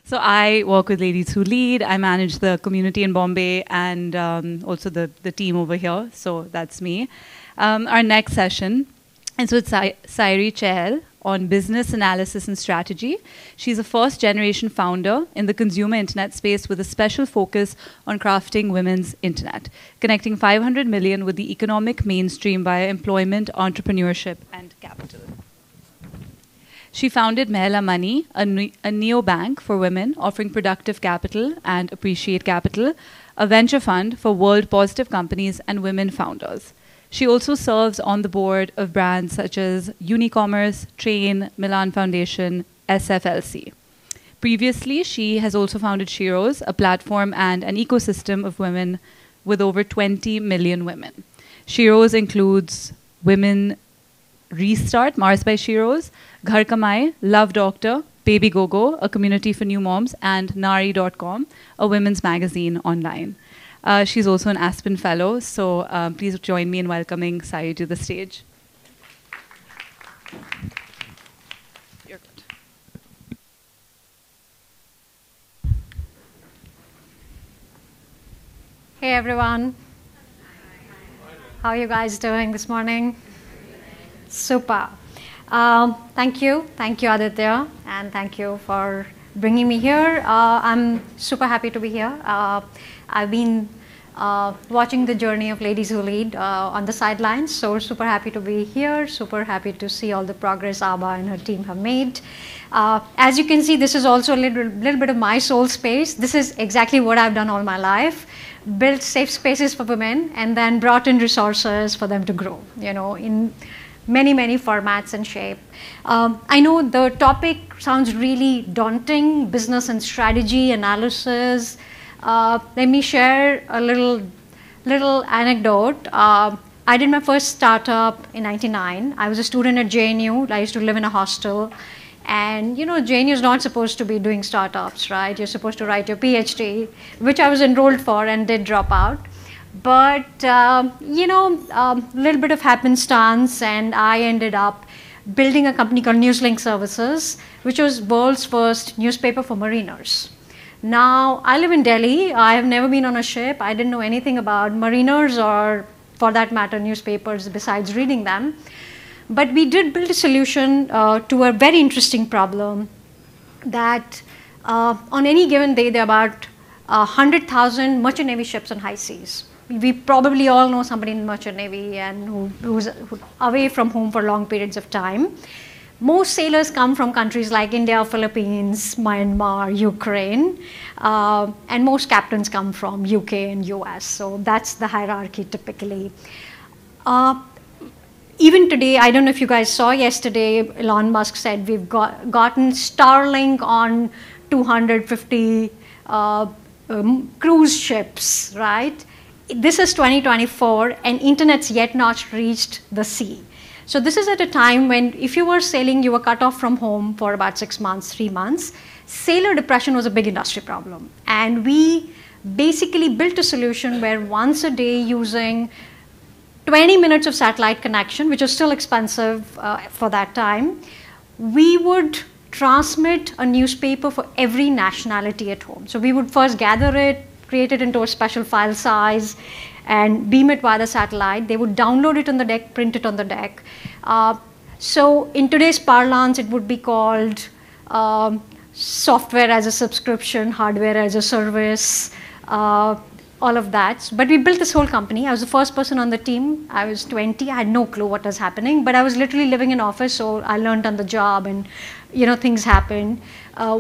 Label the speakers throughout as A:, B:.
A: So I work with Ladies Who Lead. I manage the community in Bombay and also the team over here. So that's me. Our next session is with Sairee Chahal on business analysis and strategy. She's a first-generation founder in the consumer internet space with a special focus on crafting women's internet, connecting 500 million with the economic mainstream via employment, entrepreneurship, and capital. She founded Mehla Money, a neobank for women offering productive capital and appreciate capital, a venture fund for world positive companies and women founders. She also serves on the board of brands such as Unicommerce, Train, Milan Foundation, SFLC. Previously, she has also founded Sheroes, a platform and an ecosystem of women with over 20 million women. Sheroes includes Women Restart, Mars by Sheroes, Ghar Kamai, Love Doctor, Baby Gogo, a community for new moms, and Nari.com, a women's magazine online. She's also an Aspen Fellow, so please join me in welcoming Sairee to the stage. You're good.
B: Hey everyone. How are you guys doing this morning? Super. Thank you Aditya, and thank you for bringing me here. I'm super happy to be here. I've been watching the journey of Ladies Who Lead on the sidelines, so super happy to be here, super happy to see all the progress Abba and her team have made. As you can see, this is also a little bit of my soul space. This is exactly what I've done all my life. Built safe spaces for women and then brought in resources for them to grow, in many formats and shape. I know the topic sounds really daunting, business and strategy analysis. Let me share a little anecdote. I did my first startup in '99. I was a student at JNU. I used to live in a hostel. And JNU is not supposed to be doing startups, right? You're supposed to write your PhD, which I was enrolled for and did drop out. But, a little bit of happenstance, and I ended up building a company called Newslink Services, which was world's first newspaper for mariners. Now, I live in Delhi. I have never been on a ship. I didn't know anything about mariners or, for that matter, newspapers besides reading them. But we did build a solution to a very interesting problem that on any given day, there are about 100,000 merchant navy ships on high seas. We probably all know somebody in the merchant navy and who's away from home for long periods of time. Most sailors come from countries like India, Philippines, Myanmar, Ukraine, and most captains come from UK and US. So that's the hierarchy typically. Even today, I don't know if you guys saw yesterday, Elon Musk said we've gotten Starlink on 250 cruise ships, right? This is 2024 and internet's yet not reached the sea. So this is at a time when if you were sailing, you were cut off from home for about 6 months, 3 months. Sailor depression was a big industry problem. And we basically built a solution where once a day using 20 minutes of satellite connection, which was still expensive for that time, we would transmit a newspaper for every nationality at home. So we would first gather it, create it into a special file size, and beam it via the satellite. They would download it on the deck, print it on the deck. So in today's parlance, it would be called software as a subscription, hardware as a service, all of that. But we built this whole company. I was the first person on the team. I was 20. I had no clue what was happening, but I was literally living in office, so I learned on the job and things happened.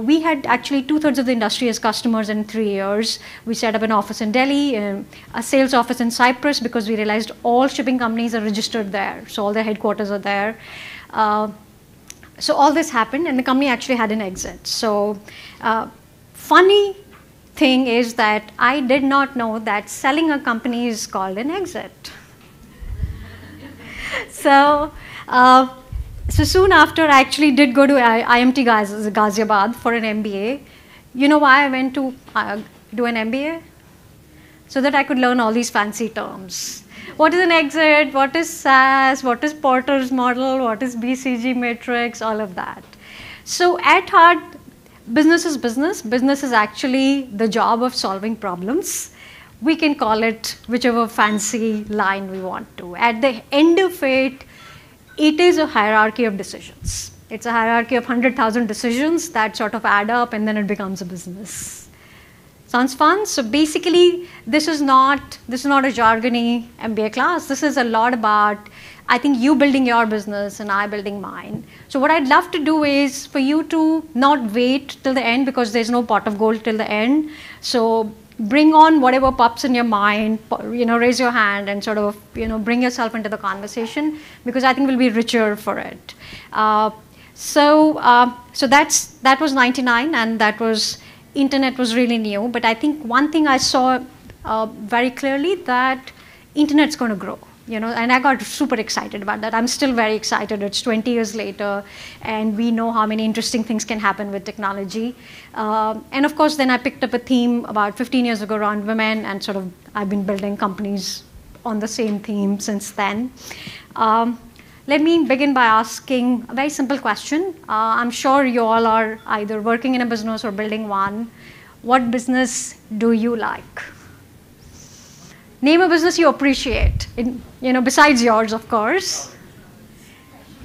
B: We had actually 2/3 of the industry as customers in 3 years. We set up an office in Delhi, a sales office in Cyprus because we realized all shipping companies are registered there. So all their headquarters are there. So all this happened and the company actually had an exit. So funny thing is that I did not know that selling a company is called an exit. So soon after, I actually did go to IMT Ghaziabad for an MBA. You know why I went to do an MBA? So that I could learn all these fancy terms. What is an exit? What is SaaS? What is Porter's model? What is BCG matrix? All of that. So at heart, business is business. Business is actually the job of solving problems. We can call it whichever fancy line we want to. At the end of it, it is a hierarchy of decisions. It's a hierarchy of 100,000 decisions that sort of add up, and then it becomes a business. Sounds fun? So basically, this is not a jargony MBA class. This is a lot about, I think, you building your business and I building mine. So what I'd love to do is for you to not wait till the end, because there's no pot of gold till the end. So bring on whatever pops in your mind, raise your hand and sort of, bring yourself into the conversation, because I think we'll be richer for it. So that was 99, and that was, internet was really new. But I think one thing I saw very clearly, that internet's going to grow. And I got super excited about that. I'm still very excited. It's 20 years later, and we know how many interesting things can happen with technology. And of course, then I picked up a theme about 15 years ago around women, and sort of I've been building companies on the same theme since then. Let me begin by asking a very simple question. I'm sure you all are either working in a business or building one. What business do you like? Name a business you appreciate, besides yours, of course.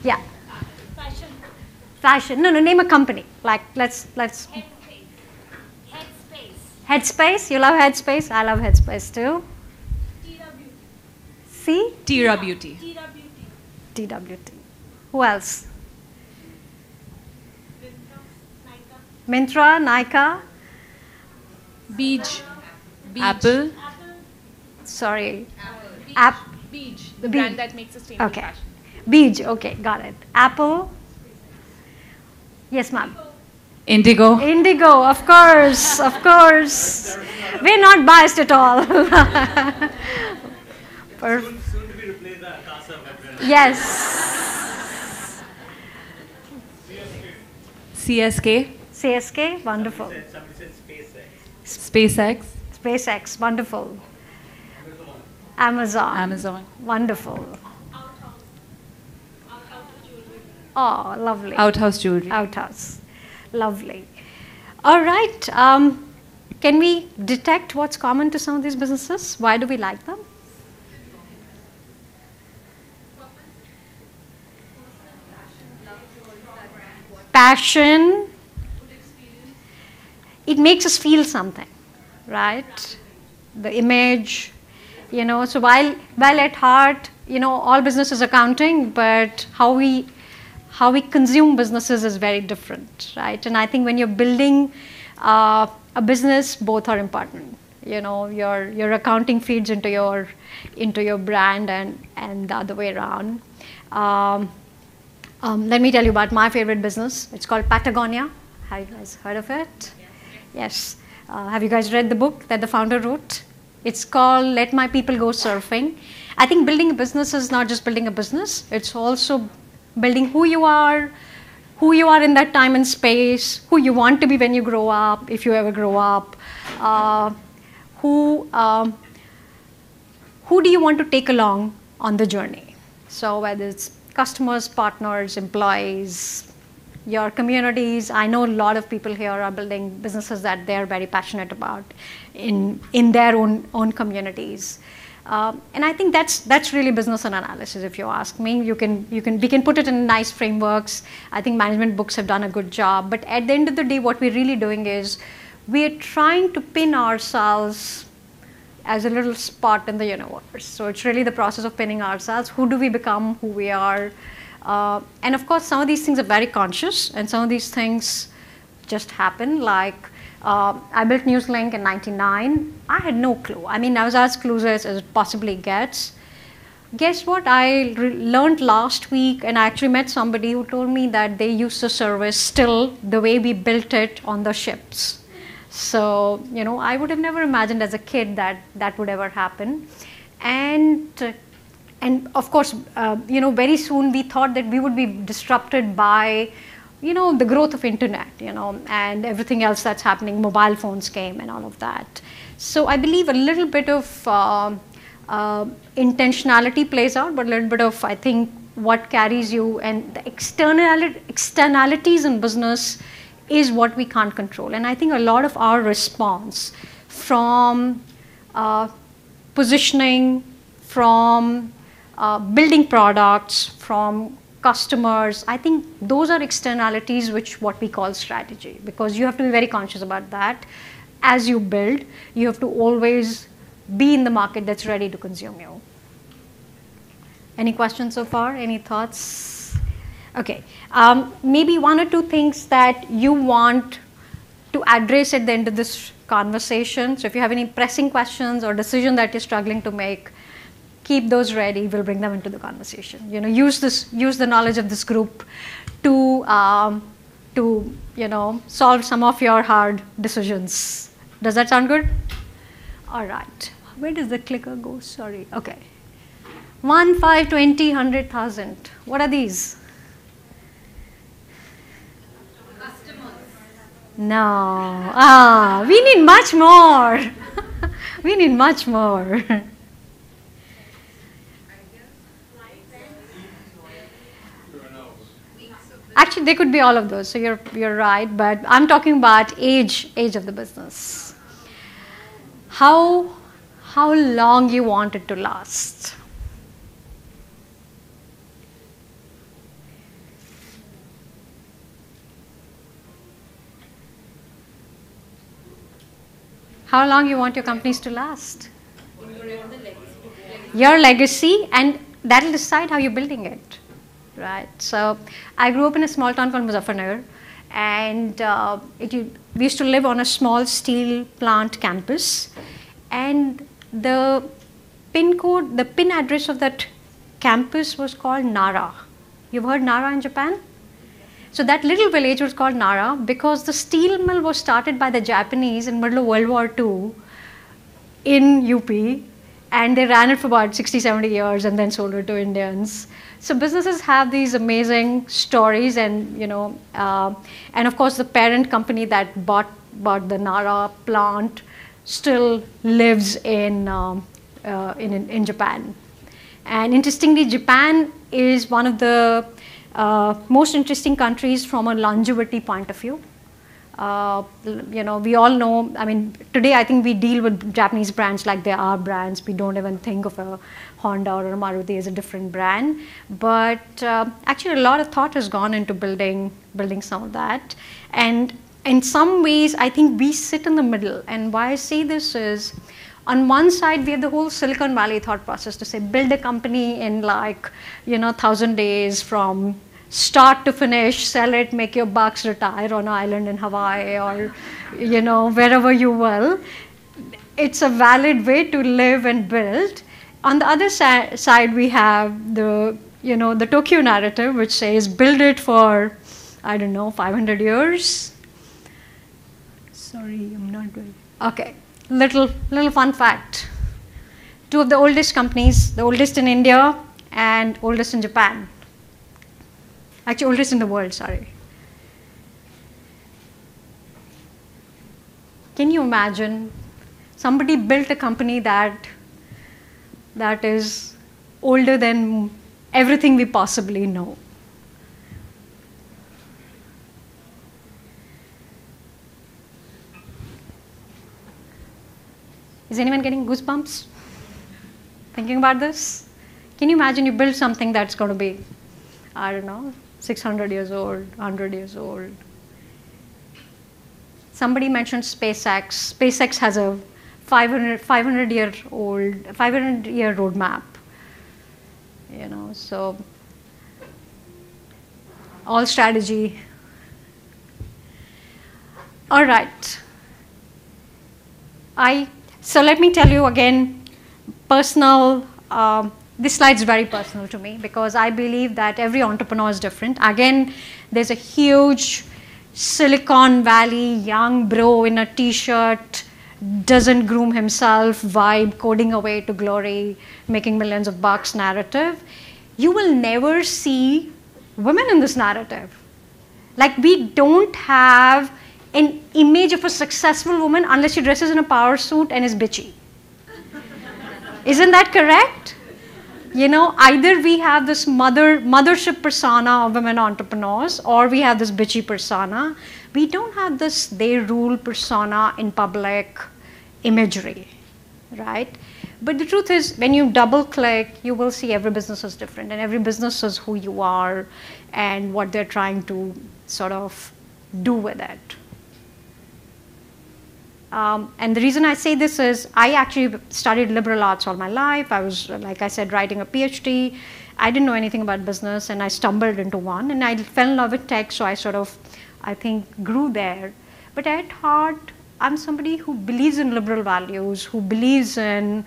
B: Yeah.
C: Fashion.
B: Fashion. No, name a company. Like, let's.
C: Headspace.
B: Headspace. You love Headspace. I love Headspace too. See?
A: Tira Beauty.
B: TWT. Who else?
C: Mintra.
B: Myntra, Nykaa.
A: Beach. Apple.
B: Sorry.
A: Beach. The brand that makes sustainable
B: Okay.
A: fashion.
B: Beach. Okay, got it. Apple. Yes, ma'am.
A: Indigo.
B: Indigo, of course, of course. We're not biased at all.
D: Soon to be replaced by Akasa Web.
B: Yes.
A: CSK.
B: CSK, wonderful.
D: Somebody said SpaceX.
A: SpaceX.
B: SpaceX, wonderful. Amazon. Wonderful. Oh, lovely.
A: Outhouse Jewelry.
B: Outhouse. Lovely. All right. Can we detect what's common to some of these businesses? Why do we like them? Passion. It makes us feel something, right? The image, so while at heart, all business is accounting, but how we consume businesses is very different, right? And I think when you're building a business, both are important. Your accounting feeds into your brand, and the other way around. Let me tell you about my favorite business. It's called Patagonia. Have you guys heard of it? Yes. Have you guys read the book that the founder wrote? It's called Let My People Go Surfing. I think building a business is not just building a business. It's also building who you are in that time and space, who you want to be when you grow up, if you ever grow up. Who do you want to take along on the journey? So whether it's customers, partners, employees, your communities. I know a lot of people here are building businesses that they're very passionate about in their own communities. And I think that's really business and analysis, if you ask me. We can put it in nice frameworks. I think management books have done a good job. But at the end of the day, what we're really doing is we're trying to pin ourselves as a little spot in the universe. So it's really the process of pinning ourselves. Who do we become? Who we are? And of course, some of these things are very conscious, and some of these things just happen. Like I built Newslink in '99. I had no clue. I mean, I was as clueless as it possibly gets. Guess what? I learned last week, and I actually met somebody who told me that they use the service still the way we built it on the ships. So, I would have never imagined as a kid that would ever happen. And of course, very soon we thought that we would be disrupted by, the growth of internet, and everything else that's happening. Mobile phones came and all of that. So I believe a little bit of intentionality plays out, but a little bit of, I think, what carries you and the externalities in business is what we can't control. And I think a lot of our response from positioning, from building products, from customers, I think those are externalities which what we call strategy, because you have to be very conscious about that. As you build, you have to always be in the market that's ready to consume you. Any questions so far? Any thoughts? Okay, maybe one or two things that you want to address at the end of this conversation. So if you have any pressing questions or decision that you're struggling to make, keep those ready. We'll bring them into the conversation. Use the knowledge of this group to solve some of your hard decisions. Does that sound good? All right. Where does the clicker go? Sorry. Okay. 1, 5, 20, 100,000. What are these?
C: Customers.
B: No. We need much more. We need much more. Actually, they could be all of those. So you're right, but I'm talking about age of the business. How long you want it to last? How long you want your companies to last? Your legacy, and that'll decide how you're building it. Right. So I grew up in a small town called Muzaffarnagar, and we used to live on a small steel plant campus, and the pin address of that campus was called Nara. You've heard Nara in Japan? So that little village was called Nara because the steel mill was started by the Japanese in the middle of World War II in UP, and they ran it for about 60, 70 years and then sold it to Indians. So businesses have these amazing stories, and and of course the parent company that bought the Nara plant still lives in Japan. And interestingly, Japan is one of the most interesting countries from a longevity point of view. We all know, I mean, today I think we deal with Japanese brands like they are brands. We don't even think of a Honda or a Maruti as a different brand. But actually a lot of thought has gone into building some of that. And in some ways, I think we sit in the middle. And why I say this is, on one side, we have the whole Silicon Valley thought process to say, build a company in 1,000 days from start to finish, sell it, make your bucks, retire on an island in Hawaii or, wherever you will. It's a valid way to live and build. On the other side, we have the Tokyo narrative, which says build it for, 500 years. Sorry, I'm not good. Okay, little fun fact. 2 of the oldest companies, the oldest in India and oldest in Japan. Actually, oldest in the world, sorry. Can you imagine somebody built a company that is older than everything we possibly know? Is anyone getting goosebumps thinking about this? Can you imagine you build something that's going to be, 600 years old, 100 years old? Somebody mentioned SpaceX. SpaceX has a 500-year roadmap. So all strategy. All right. So let me tell you again, personal. This slide is very personal to me because I believe that every entrepreneur is different. Again, there's a huge Silicon Valley young bro in a t-shirt, doesn't groom himself, vibe, coding away to glory, making millions of bucks narrative. You will never see women in this narrative. We don't have an image of a successful woman unless she dresses in a power suit and is bitchy. Isn't that correct? Either we have this mothership persona of women entrepreneurs, or we have this bitchy persona. We don't have this they rule persona in public imagery, right? But the truth is, when you double click, you will see every business is different, and every business is who you are and what they're trying to sort of do with it. And the reason I say this is I actually studied liberal arts all my life. I was, like I said, writing a PhD. I didn't know anything about business, and I stumbled into one, and I fell in love with tech, so I sort of, I think, grew there. But at heart, I'm somebody who believes in liberal values, who believes in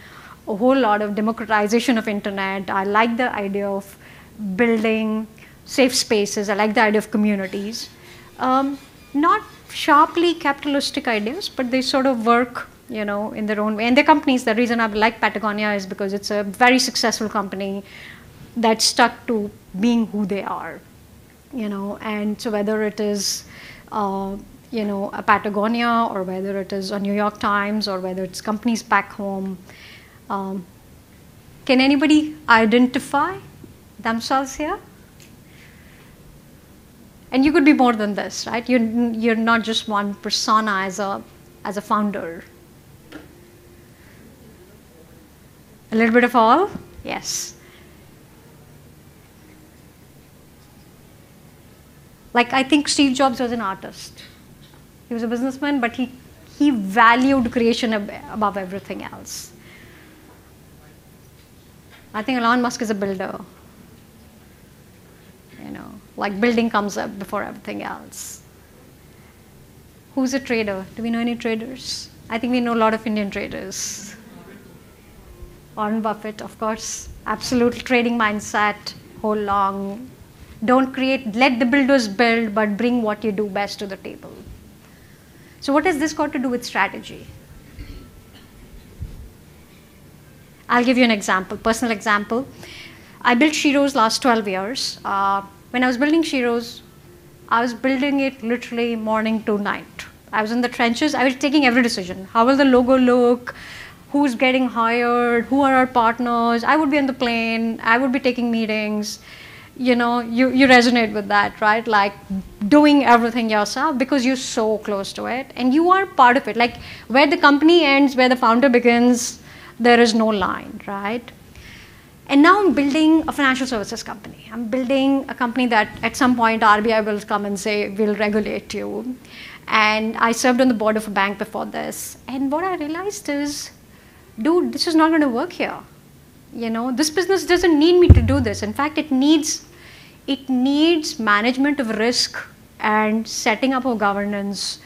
B: a whole lot of democratization of internet. I like the idea of building safe spaces. I like the idea of communities. Not sharply capitalistic ideas, but they sort of work, you know, in their own way. And their companies, the reason I like Patagonia is because it's a very successful company that stuck to being who they are, you know. And so whether it is, you know, a Patagonia, or whether it is a New York Times, or whether it's companies back home, can anybody identify themselves here? And you could be more than this, right? You're not just one persona as a founder. A little bit of all? Yes. Like, I think Steve Jobs was an artist. He was a businessman, but he valued creation above everything else. I think Elon Musk is a builder. You know, like building comes up before everything else. Who's a trader? Do we know any traders? I think we know a lot of Indian traders. Warren Buffett, of course. Absolute trading mindset, whole long. Don't create, let the builders build, but bring what you do best to the table. So what has this got to do with strategy? I'll give you an example, personal example. I built Sheroes last 12 years. When I was building Sheroes, I was building it literally morning to night. I was in the trenches. I was taking every decision. How will the logo look? Who's getting hired? Who are our partners? I would be on the plane. I would be taking meetings. You know, you resonate with that, right? Like doing everything yourself because you're so close to it and you are part of it. Like where the company ends, where the founder begins, there is no line, right? And now I'm building a financial services company. I'm building a company that at some point RBI will come and say, we'll regulate you. And I served on the board of a bank before this. And what I realized is, dude, this is not going to work here. You know, this business doesn't need me to do this. In fact, it needs management of risk and setting up a governance.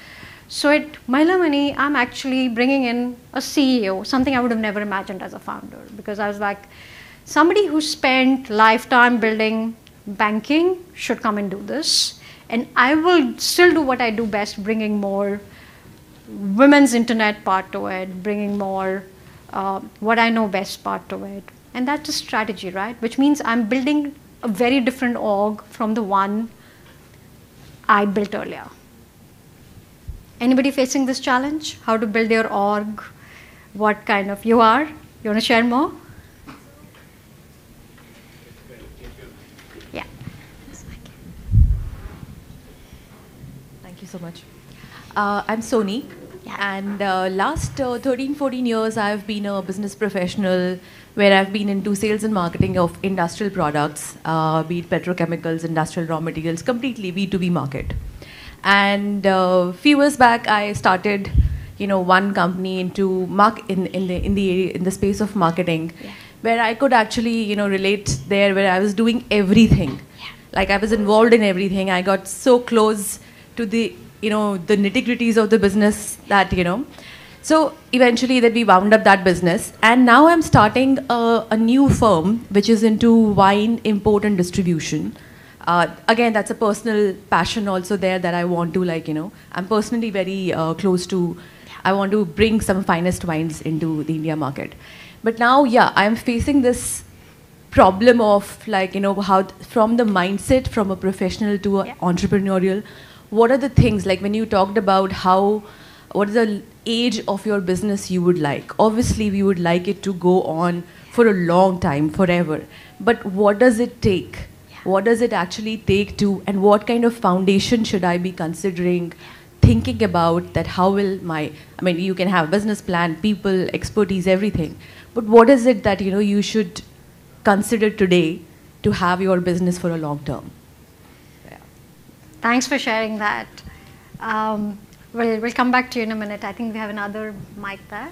B: So at Mahila Money, I'm actually bringing in a CEO, something I would have never imagined as a founder, because I was like, somebody who spent lifetime building banking should come and do this. And I will still do what I do best, bringing more women's internet part to it, bringing more what I know best part to it. And that's a strategy, right? Which means I'm building a very different org from the one I built earlier. Anybody facing this challenge? How to build your org? What kind of, you are? You want to share more? Yeah.
E: Thank you so much. I'm Soni.
B: Yeah.
E: And last 13, 14 years, I've been a business professional where I've been into sales and marketing of industrial products, be it petrochemicals, industrial raw materials, completely B2B market. And few years back, I started, you know, one company into in the space of marketing,
B: Yeah.
E: where I could actually, you know, relate there, where I was doing everything.
B: Yeah.
E: Like I was involved in everything. I got so close to the, you know, the nitty-gritties of the business that, you know. So eventually that we wound up that business. And now I'm starting a new firm, which is into wine import and distribution. Again, that's a personal passion also there that I want to, like, you know, I'm personally very close to, I want to bring some finest wines into the India market. But now, yeah, I'm facing this problem of, like, you know, how from the mindset from a professional to an entrepreneurial, what are the things, like when you talked about how, what is the age of your business you would like? Obviously, we would like it to go on for a long time, forever. But what does it take What does it actually take to, and what kind of foundation should I be considering, thinking about that how will my, I mean, you can have a business plan, people, expertise, everything. But what is it that, you should consider today to have your business for a long term? Yeah.
B: Thanks for sharing that. We'll come back to you in a minute. I think we have another mic there.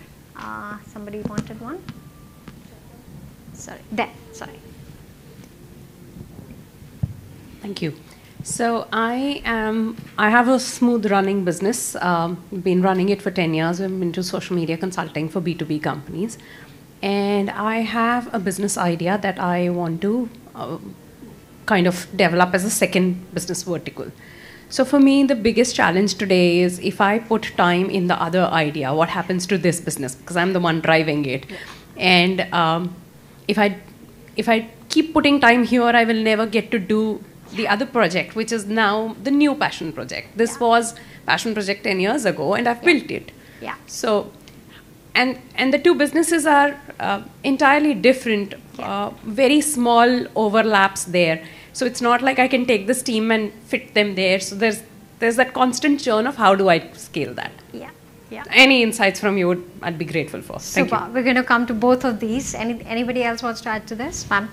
B: Somebody wanted one? Sorry, there, sorry.
C: Thank you. So I have a smooth running business. Been running it for 10 years. I'm into social media consulting for B2B companies. And I have a business idea that I want to kind of develop as a second business vertical. So for me, the biggest challenge today is if I put time in the other idea, what happens to this business? Because I'm the one driving it. And if I keep putting time here, I will never get to do the other project, which is now the new passion project. This was passion project 10 years ago, and I've built it.
B: Yeah.
C: So, and the two businesses are entirely different, very small overlaps there. So it's not like I can take this team and fit them there. So there's that constant churn of how do I scale that.
B: Yeah. Yeah.
C: Any insights from you, I'd be grateful for. Thank
B: Super.
C: you.
B: We're going to come to both of these. Anybody else wants to add to this? Ma'am?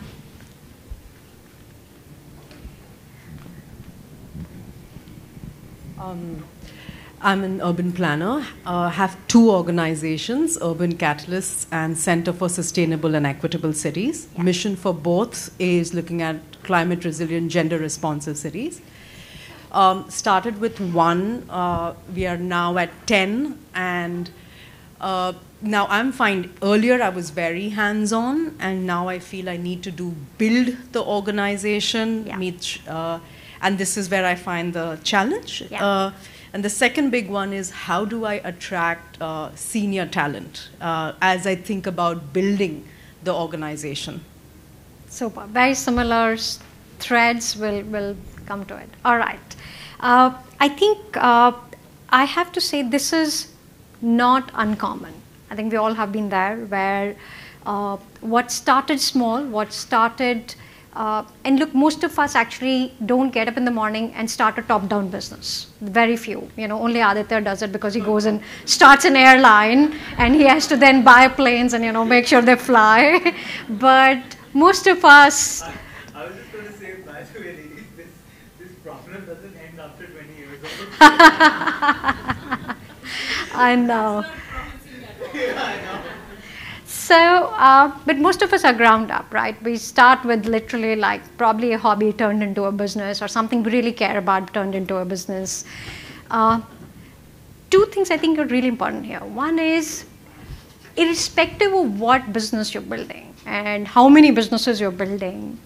F: I'm an urban planner. Have two organizations, Urban Catalysts and Center for Sustainable and Equitable Cities.
B: Yeah.
F: Mission for both is looking at climate resilient, gender responsive cities. Started with one, we are now at 10, and now I'm fine. Earlier I was very hands-on, and now I feel I need to build the organization,
B: Yeah.
F: and this is where I find the challenge.
B: Yeah.
F: And the second big one is how do I attract senior talent as I think about building the organization.
B: Super. Very similar threads will come to it. All right. I think I have to say this is not uncommon. I think we all have been there where what started small, and look, most of us actually don't get up in the morning and start a top-down business. Very few. Only Aditya does it because he goes and starts an airline and he has to then buy planes and, make sure they fly. But most of us...
D: I was just going to say, by the way, ladies, this problem doesn't end after 20 years.
B: I know.
D: Yeah, I know.
B: So, but most of us are ground up, right? We start with literally like probably a hobby turned into a business or something we really care about turned into a business. Two things I think are really important here. One is, irrespective of what business you're building and how many businesses you're building,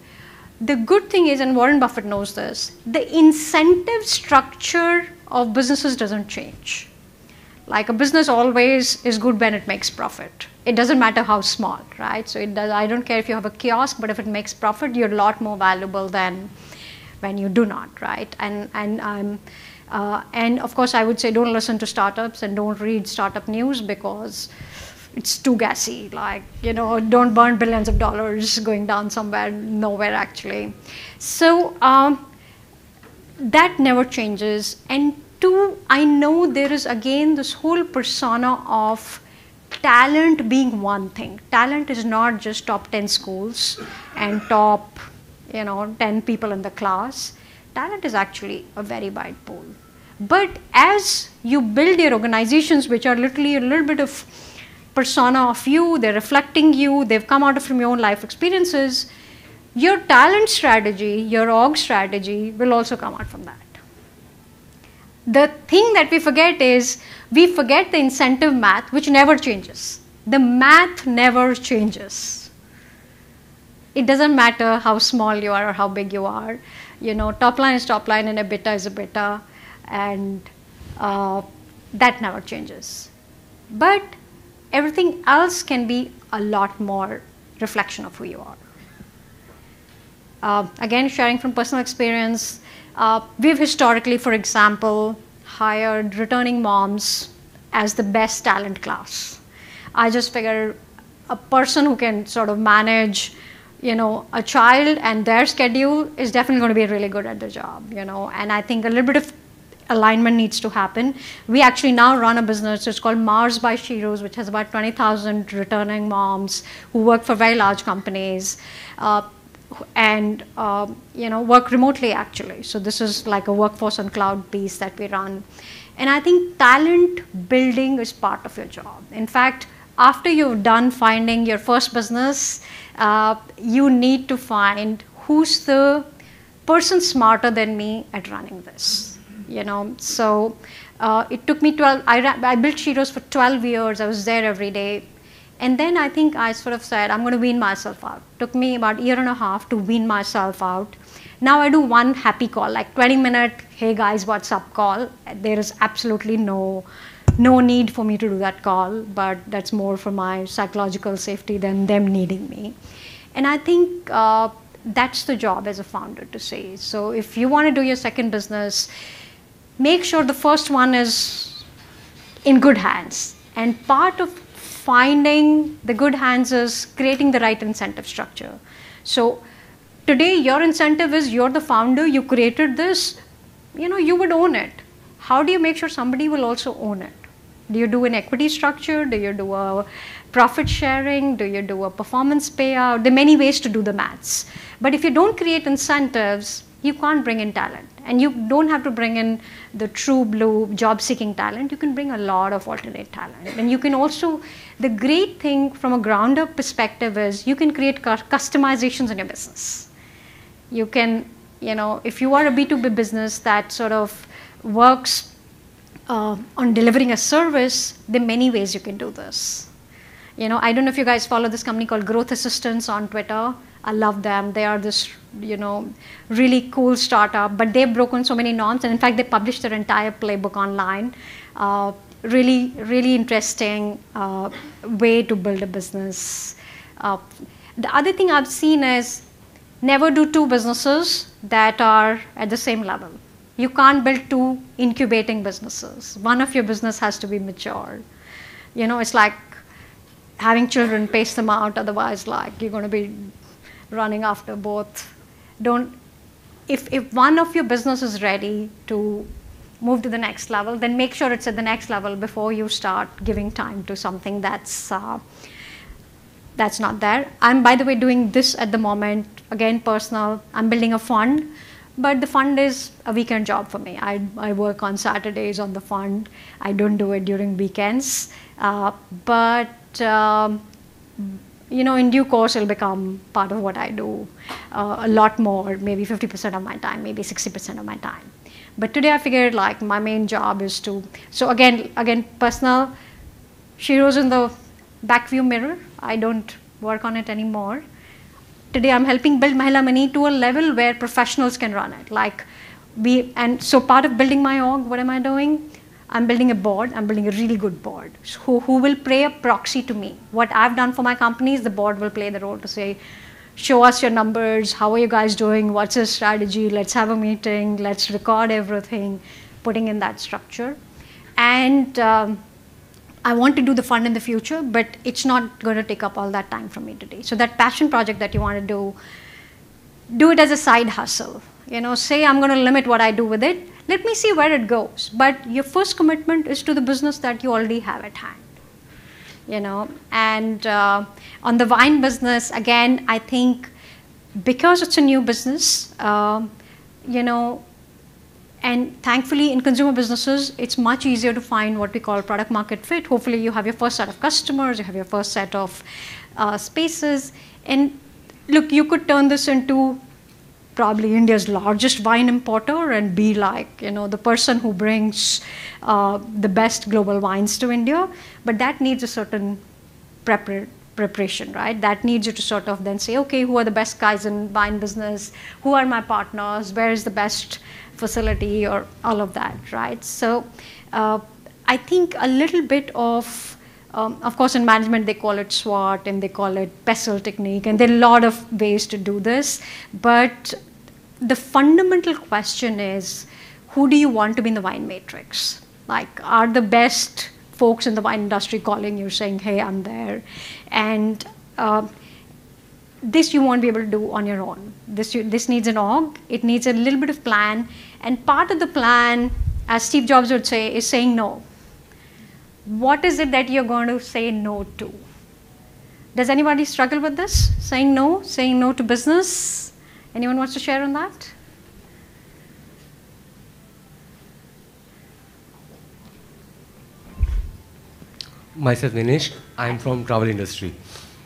B: the good thing is, and Warren Buffett knows this, the incentive structure of businesses doesn't change. Like a business always is good when it makes profit. It doesn't matter how small, right? So I don't care if you have a kiosk, but if it makes profit, you're a lot more valuable than when you do not, right? And of course, I would say don't listen to startups and don't read startup news because it's too gassy. Like, don't burn billions of dollars going down somewhere, nowhere actually. So that never changes. And two, I know there is again this whole persona of talent being one thing. Talent is not just top 10 schools and top 10 people in the class. Talent is actually a very wide pool. But as you build your organizations, which are literally a little bit of persona of you, they're reflecting you, they've come out from your own life experiences, your talent strategy, your org strategy will also come out from that. The thing that we forget is, we forget the incentive math, which never changes. The math never changes. It doesn't matter how small you are or how big you are. Top line is top line and EBITDA is EBITDA, and that never changes. But everything else can be a lot more reflection of who you are. Again, sharing from personal experience, we've historically, for example, hired returning moms as the best talent class. I just figure a person who can sort of manage, a child and their schedule is definitely going to be really good at the job, and I think a little bit of alignment needs to happen. We actually now run a business, it's called Mars by Shiro's, which has about 20,000 returning moms who work for very large companies and work remotely actually. So this is like a workforce on cloud piece that we run. And I think talent building is part of your job. In fact, after you've done finding your first business, you need to find who's the person smarter than me at running this. So it took me 12, I built Shiro's for 12 years, I was there every day. And then I think I sort of said, I'm going to wean myself out. Took me about a year and a half to wean myself out. Now I do one happy call, like 20-minute, hey guys, what's up call. There is absolutely no need for me to do that call, but that's more for my psychological safety than them needing me. And I think that's the job as a founder to say. So if you want to do your second business, make sure the first one is in good hands. And part of finding the good hands is creating the right incentive structure. So today your incentive is you're the founder, you created this, you would own it. How do you make sure somebody will also own it? Do you do an equity structure? Do you do a profit sharing? Do you do a performance payout? There are many ways to do the maths. But if you don't create incentives, you can't bring in talent. And you don't have to bring in the true blue job-seeking talent. You can bring a lot of alternate talent. And you can also, the great thing from a ground-up perspective is you can create customizations in your business. You can, if you are a B2B business that sort of works on delivering a service, there are many ways you can do this. I don't know if you guys follow this company called Growth Assistants on Twitter. I love them. They are this, really cool startup, but they've broken so many norms. And in fact, they published their entire playbook online. Really, really interesting way to build a business. The other thing I've seen is never do two businesses that are at the same level. You can't build two incubating businesses. One of your business has to be mature. It's like having children, pace them out, otherwise like you're going to be running after both. If one of your business is ready to move to the next level, then make sure it's at the next level before you start giving time to something that's not there. I'm, by the way, doing this at the moment, again, personal. I'm building a fund, but the fund is a weekend job for me. I work on Saturdays on the fund. I don't do it during weekends. In due course, it'll become part of what I do a lot more, maybe 50% of my time, maybe 60% of my time. But today I figured like my main job is to, so again, personal, Shiro's in the back view mirror. I don't work on it anymore. Today I'm helping build Mahila Money to a level where professionals can run it. And so part of building my org, what am I doing? I'm building a board. I'm building a really good board who will play a proxy to me. What I've done for my companies, the board will play the role to say, show us your numbers. How are you guys doing? What's your strategy? Let's have a meeting. Let's record everything, putting in that structure. And I want to do the fund in the future, but it's not going to take up all that time from me today. So that passion project that you want to do it as a side hustle. Say I'm going to limit what I do with it. Let me see where it goes. But your first commitment is to the business that you already have at hand. And on the wine business, again, I think because it's a new business, and thankfully in consumer businesses, it's much easier to find what we call product market fit. Hopefully you have your first set of customers, you have your first set of spaces. And look, you could turn this into probably India's largest wine importer and be like, the person who brings the best global wines to India. But that needs a certain preparation, right? That needs you to sort of then say, okay, who are the best guys in wine business? Who are my partners? Where is the best facility or all of that, right? So I think a little bit of course, in management, they call it SWOT and they call it PESTLE technique, and there are a lot of ways to do this. But the fundamental question is, who do you want to be in the wine matrix? Like, are the best folks in the wine industry calling you saying, hey, I'm there? And this you won't be able to do on your own. This needs an org. It needs a little bit of plan. And part of the plan, as Steve Jobs would say, is saying no. What is it that you're going to say no to? Does anybody struggle with this? Saying no to business? Anyone wants to share on that?
G: Myself, Ninesh. I'm from travel industry.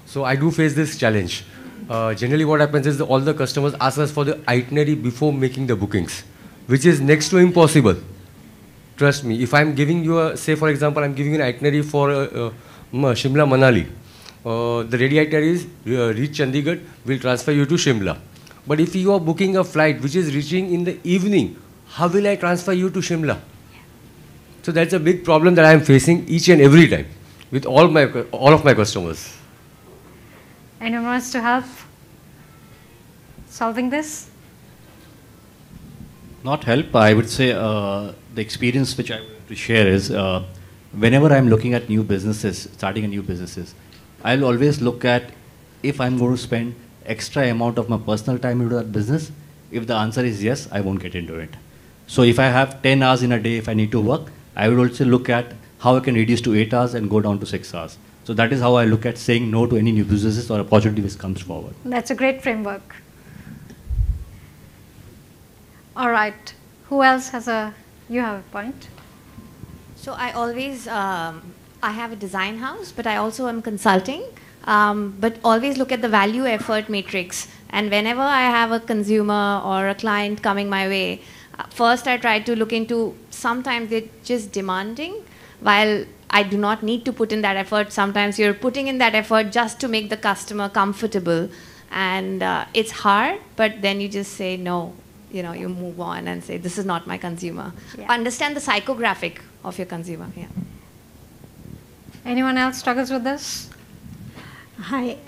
G: So I do face this challenge. Generally what happens is all the customers ask us for the itinerary before making the bookings, which is next to impossible. Trust me, if I'm giving you say for example, I'm giving you an itinerary for Shimla Manali. The ready itinerary is reach Chandigarh, we'll transfer you to Shimla. But if you are booking a flight which is reaching in the evening, how will I transfer you to Shimla? So that's a big problem that I'm facing each and every time with all of my customers.
B: Anyone wants to help solving this?
H: Not help, I would say the experience which I want to share is whenever I'm looking at new businesses, starting a new businesses, I'll always look at if I'm going to spend extra amount of my personal time into that business. If the answer is yes, I won't get into it. So if I have 10 hours in a day, if I need to work, I would also look at how I can reduce to 8 hours and go down to 6 hours. So that is how I look at saying no to any new businesses or opportunity which comes forward.
B: That's a great framework. All right. Who else has you have a point?
I: So I always, I have a design house, but I also am consulting, but always look at the value effort matrix. And whenever I have a consumer or a client coming my way, first I try to look into, sometimes they're just demanding, while I do not need to put in that effort. Sometimes you're putting in that effort just to make the customer comfortable. And it's hard, but then you just say no. You know, you move on and say, this is not my consumer. Yeah. Understand the psychographic of your consumer. Yeah.
B: Anyone else struggles with this?
J: Hi,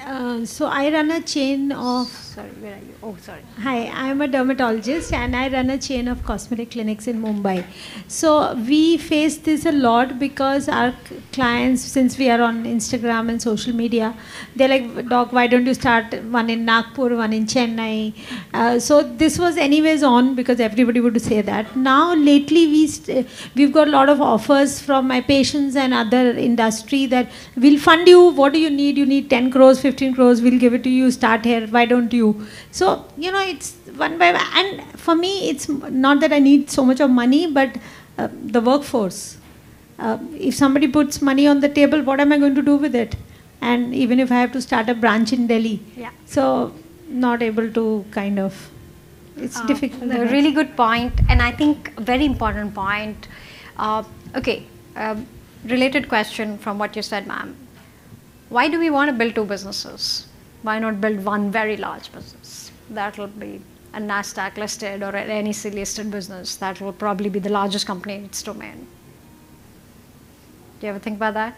J: so I run a chain of...
B: Sorry, where are you? Oh, sorry.
J: Hi, I'm a dermatologist and I run a chain of cosmetic clinics in Mumbai. So we face this a lot because our clients, since we are on Instagram and social media, they're like, Doc, why don't you start one in Nagpur, one in Chennai? So this was anyways on because everybody would say that. Now lately we've got a lot of offers from my patients and other industry that we'll fund you. What do you need? You need 10 crores, 15 crores, we'll give it to you, start here, why don't you? So, you know, it's one by one. And for me, it's not that I need so much of money, but the workforce. If somebody puts money on the table, what am I going to do with it? And even if I have to start a branch in Delhi.
B: Yeah.
J: So, not able to kind of, it's difficult.
B: A really good point, and I think a very important point. Okay, related question from what you said, ma'am. Why do we want to build two businesses? Why not build one very large business? That will be a NASDAQ listed or an NEC listed business. That will probably be the largest company in its domain. Do you ever think about that?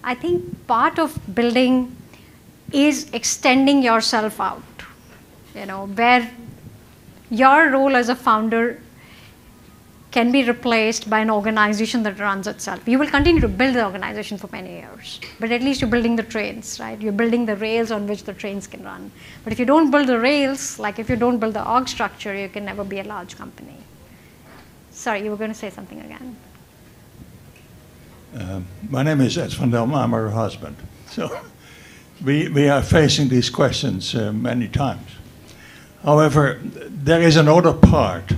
B: I think part of building is extending yourself out. You know, where your role as a founder can be replaced by an organization that runs itself. You will continue to build the organization for many years, but at least you're building the trains, right? You're building the rails on which the trains can run. But if you don't build the rails, like if you don't build the org structure, you can never be a large company. Sorry, you were going to say something again.
K: My name is Ed van Delm, I'm her husband. So we are facing these questions many times. However, there is another part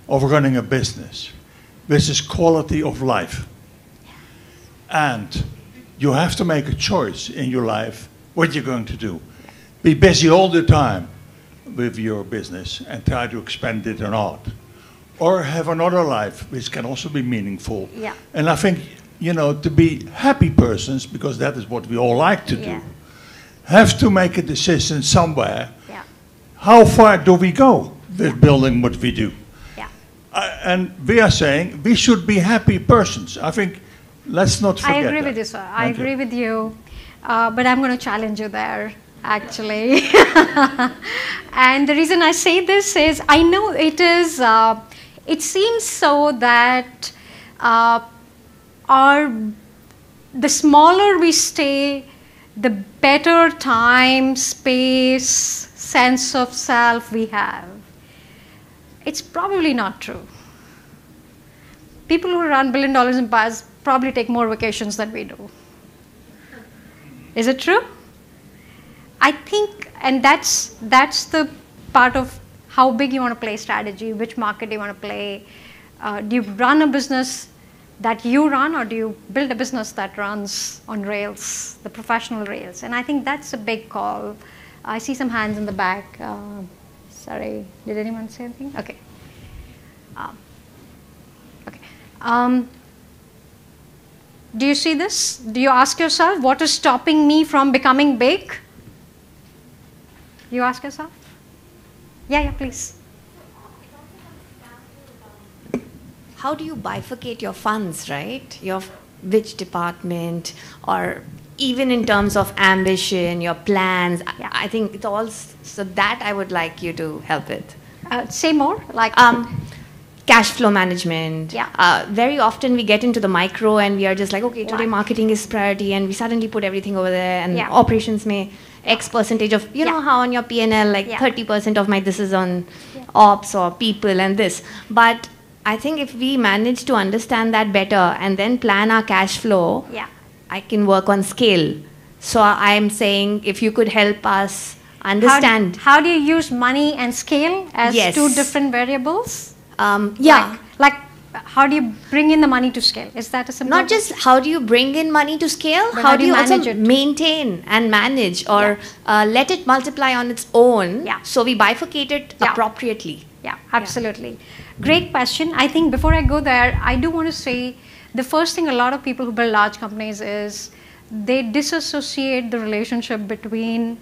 K: of running a business, which is quality of life. And you have to make a choice in your life what you're going to do. Be busy all the time with your business and try to expand it or not. Or have another life which can also be meaningful.
B: Yeah.
K: And I think, you know, to be happy persons, because that is what we all like to do, have to make a decision somewhere.
B: Yeah.
K: How far do we go with building what we do? And we are saying we should be happy persons. I think, let's not forget
B: I agree
K: that.
B: with you, sir. I agree with you. But I'm going to challenge you there, actually. And the reason I say this is I know it is, it seems so that the smaller we stay, the better time, space, sense of self we have. It's probably not true. People who run billion-dollar empires probably take more vacations than we do. Is it true? I think, and that's the part of how big you want to play strategy, which market you want to play. Do you run a business that you run, or do you build a business that runs on rails, the professional rails? And I think that's a big call. I see some hands in the back. Sorry, did anyone say anything? Okay. Do you see this? Do you ask yourself, what is stopping me from becoming big? You ask yourself? Yeah, please.
I: How do you bifurcate your funds, right? Which department, or even in terms of ambition, your plans?
B: Yeah.
I: I think it's all, so that I would like you to help with.
B: Say more, like
I: cash flow management.
B: Yeah.
I: Very often we get into the micro and we are just like, okay, today
B: Right.
I: marketing is priority, and we suddenly put everything over there, and
B: Yeah.
I: operations may X percentage of, you know how on your P&L, like
B: Yeah.
I: 30% of my this is on ops or people and this. But I think if we manage to understand that better and then plan our cash flow,
B: Yeah.
I: I can work on scale. So I'm saying if you could help us understand.
B: How do you use money and scale as
I: Yes.
B: two different variables?
I: Yeah.
B: Like, how do you bring in the money to scale? Is that a simple?
I: Not just how do you bring in money to scale,
B: But
I: how do you also
B: manage it?
I: maintain and manage, or let it multiply on its own,
B: Yeah.
I: so we bifurcate it
B: Yeah.
I: appropriately.
B: Yeah, absolutely. Great question. I think before I go there, I do want to say the first thing a lot of people who build large companies is they disassociate the relationship between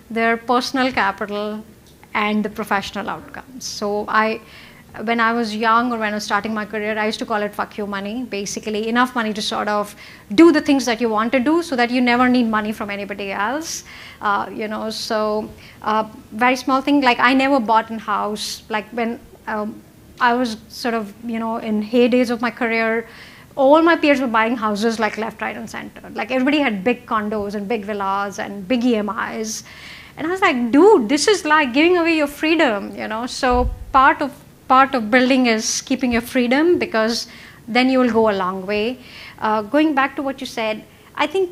B: their personal capital and the professional outcomes. So when I was young, or when I was starting my career, I used to call it fuck you money. Basically, enough money to sort of do the things that you want to do so that you never need money from anybody else. Very small thing, like I never bought a house. Like when I was sort of, in heydays of my career, all my peers were buying houses like left, right, and center. Like everybody had big condos and big villas and big EMIs. And I was like, dude, this is like giving away your freedom, So part of building is keeping your freedom, because then you will go a long way. Going back to what you said, I think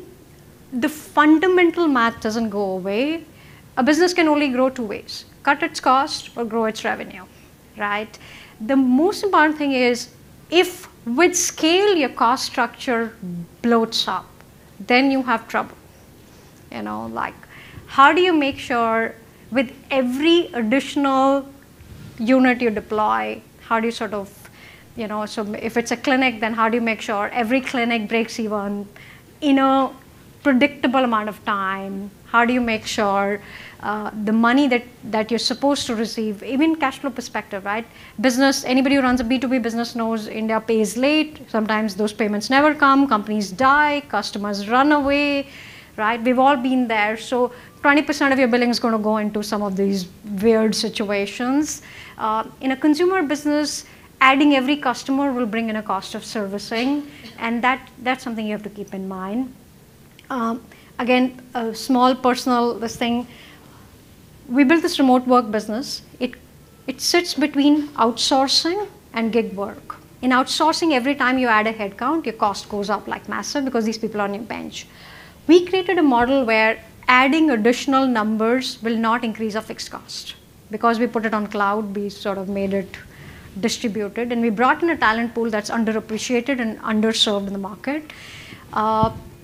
B: the fundamental math doesn't go away. A business can only grow two ways: cut its cost or grow its revenue, right? The most important thing is, if with scale your cost structure bloats up, then you have trouble. Like, how do you make sure with every additional unit you deploy, how do you sort of, so if it's a clinic, then how do you make sure every clinic breaks even in a predictable amount of time? How do you make sure the money that you're supposed to receive, even cash flow perspective, right? Business, anybody who runs a B2B business knows India pays late. Sometimes those payments never come, companies die, customers run away, right? We've all been there. So 20% of your billing is going to go into some of these weird situations. In a consumer business, adding every customer will bring in a cost of servicing, and that's something you have to keep in mind. Again, a small personal thing. We built this remote work business. It sits between outsourcing and gig work. In outsourcing, every time you add a headcount, your cost goes up like massive, because these people are on your bench. We created a model where adding additional numbers will not increase our fixed cost. Because we put it on cloud, we sort of made it distributed, and we brought in a talent pool that's underappreciated and underserved in the market.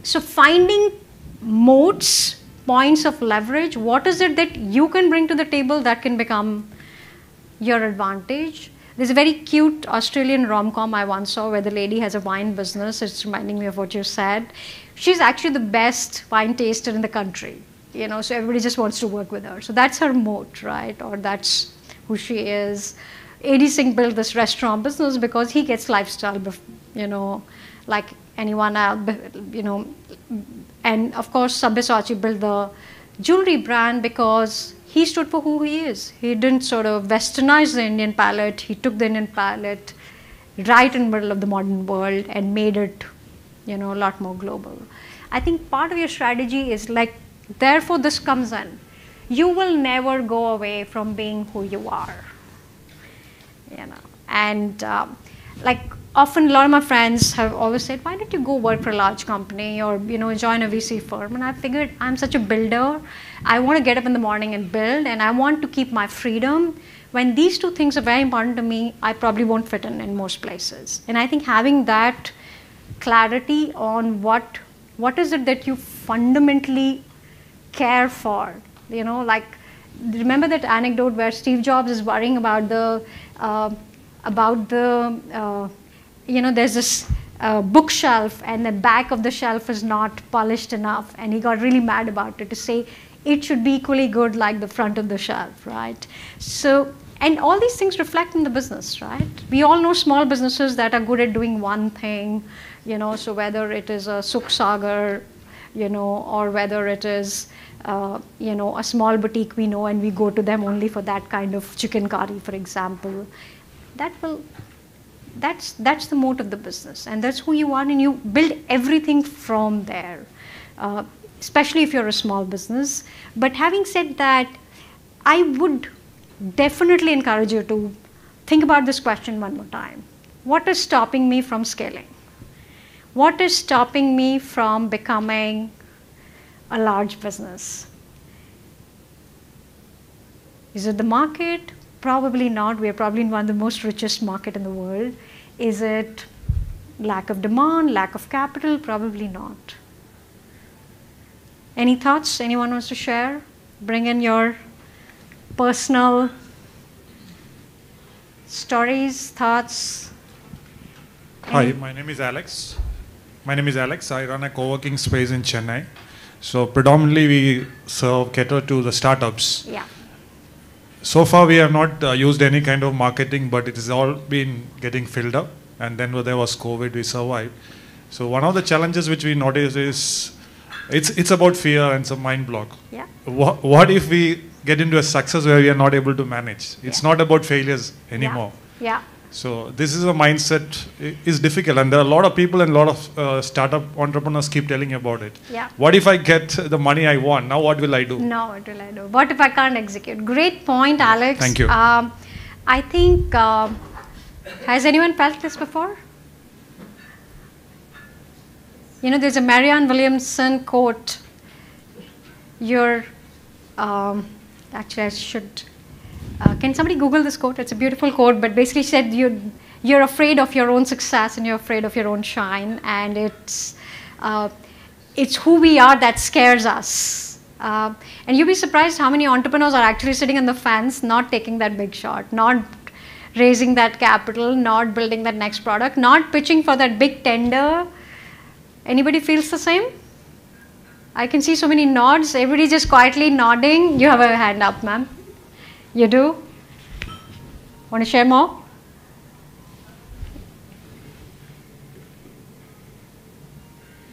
B: So finding moats, points of leverage, what is it that you can bring to the table that can become your advantage? There's a very cute Australian rom-com I once saw where the lady has a wine business. It's reminding me of what you said. She's actually the best wine taster in the country, so everybody just wants to work with her. So that's her moat, right? Or that's who she is. A.D. Singh built this restaurant business because he gets lifestyle, like anyone else, And of course, Sabyasachi built the jewelry brand because he stood for who he is. He didn't sort of westernize the Indian palette. He took the Indian palette right in the middle of the modern world and made it, a lot more global. I think part of your strategy is like, therefore this comes in. You will never go away from being who you are. You know, and like often a lot of my friends have always said, why don't you go work for a large company or, you know, join a VC firm? And I figured I'm such a builder. I want to get up in the morning and build, and I want to keep my freedom. When these two things are very important to me, I probably won't fit in most places. And I think having that clarity on what is it that you fundamentally care for, you know, like remember that anecdote where Steve Jobs is worrying about the you know, there's this bookshelf and the back of the shelf is not polished enough, and he got really mad about it to say it should be equally good like the front of the shelf, right? So, and all these things reflect in the business, right? We all know small businesses that are good at doing one thing, you know, so whether it is a Sukh Sagar, you know, or whether it is, you know, a small boutique we know and we go to them only for that kind of chicken curry, for example, that's the moat of the business, and that's who you are, and you build everything from there, especially if you're a small business. But having said that, I would definitely encourage you to think about this question one more time. What is stopping me from scaling? What is stopping me from becoming a large business? Is it the market? Probably not. We are probably in one of the most richest market in the world. Is it lack of demand, lack of capital? Probably not. Any thoughts? Anyone wants to share? Bring in your personal stories, thoughts.
L: Hi, my name is Alex. I run a co-working space in Chennai. So predominantly we cater to the startups.
B: Yeah.
L: So far we have not used any kind of marketing, but it has all been getting filled up. And then when there was COVID, we survived. So one of the challenges which we noticed is it's about fear and some mind block.
B: Yeah.
L: What if we get into a success where we are not able to manage? It's not about failures anymore.
B: Yeah.
L: So this is a mindset is difficult, and there are a lot of people and a lot of startup entrepreneurs keep telling you about it.
B: Yeah.
L: What if I get the money I want? Now what will I do?
B: No, what will I do? What if I can't execute? Great point, Alex.
L: Thank you.
B: I think, has anyone felt this before? You know, there's a Marianne Williamson quote. Actually, I should. Can somebody Google this quote? It's a beautiful quote, but basically said you're afraid of your own success and you're afraid of your own shine, and it's who we are that scares us. And you'll be surprised how many entrepreneurs are actually sitting on the fence, not taking that big shot, not raising that capital, not building that next product, not pitching for that big tender. Anybody feels the same? I can see so many nods. Everybody just quietly nodding. You have a hand up, ma'am. You do? Want to share more?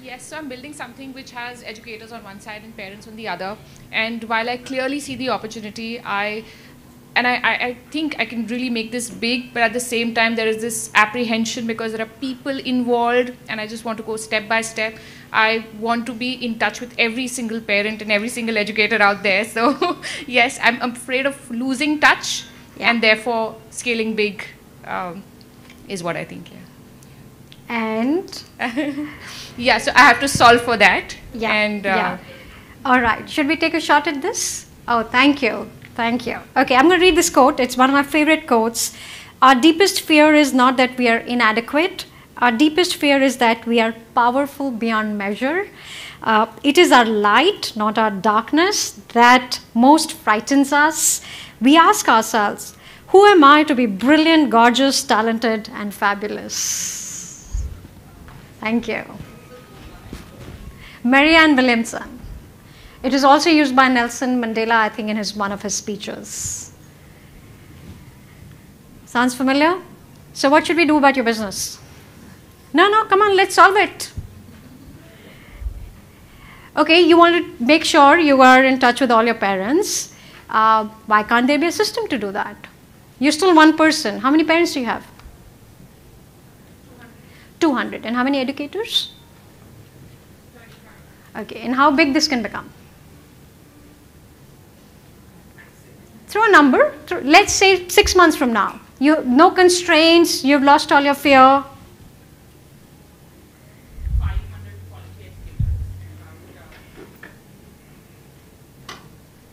M: Yes, so I'm building something which has educators on one side and parents on the other. And while I clearly see the opportunity, I think I can really make this big, but at the same time there is this apprehension because there are people involved and I just want to go step by step. I want to be in touch with every single parent and every single educator out there. So yes, I'm afraid of losing touch, and therefore scaling big is what I think.
B: And?
M: Yeah, so I have to solve for that.
B: Yeah.
M: And
B: all right, should we take a shot at this? Oh, thank you. Thank you. Okay, I'm going to read this quote. It's one of my favorite quotes. Our deepest fear is not that we are inadequate. Our deepest fear is that we are powerful beyond measure. It is our light, not our darkness, that most frightens us. We ask ourselves, who am I to be brilliant, gorgeous, talented, and fabulous? Thank you. Marianne Williamson. It is also used by Nelson Mandela, I think, in one of his speeches. Sounds familiar? So what should we do about your business? No, come on, let's solve it. Okay, you want to make sure you are in touch with all your parents. Why can't there be a system to do that? You're still one person. How many parents do you have? 200. And how many educators? Okay, and how big this can become? Throw a number. Let's say 6 months from now. You no constraints. You've lost all your fear.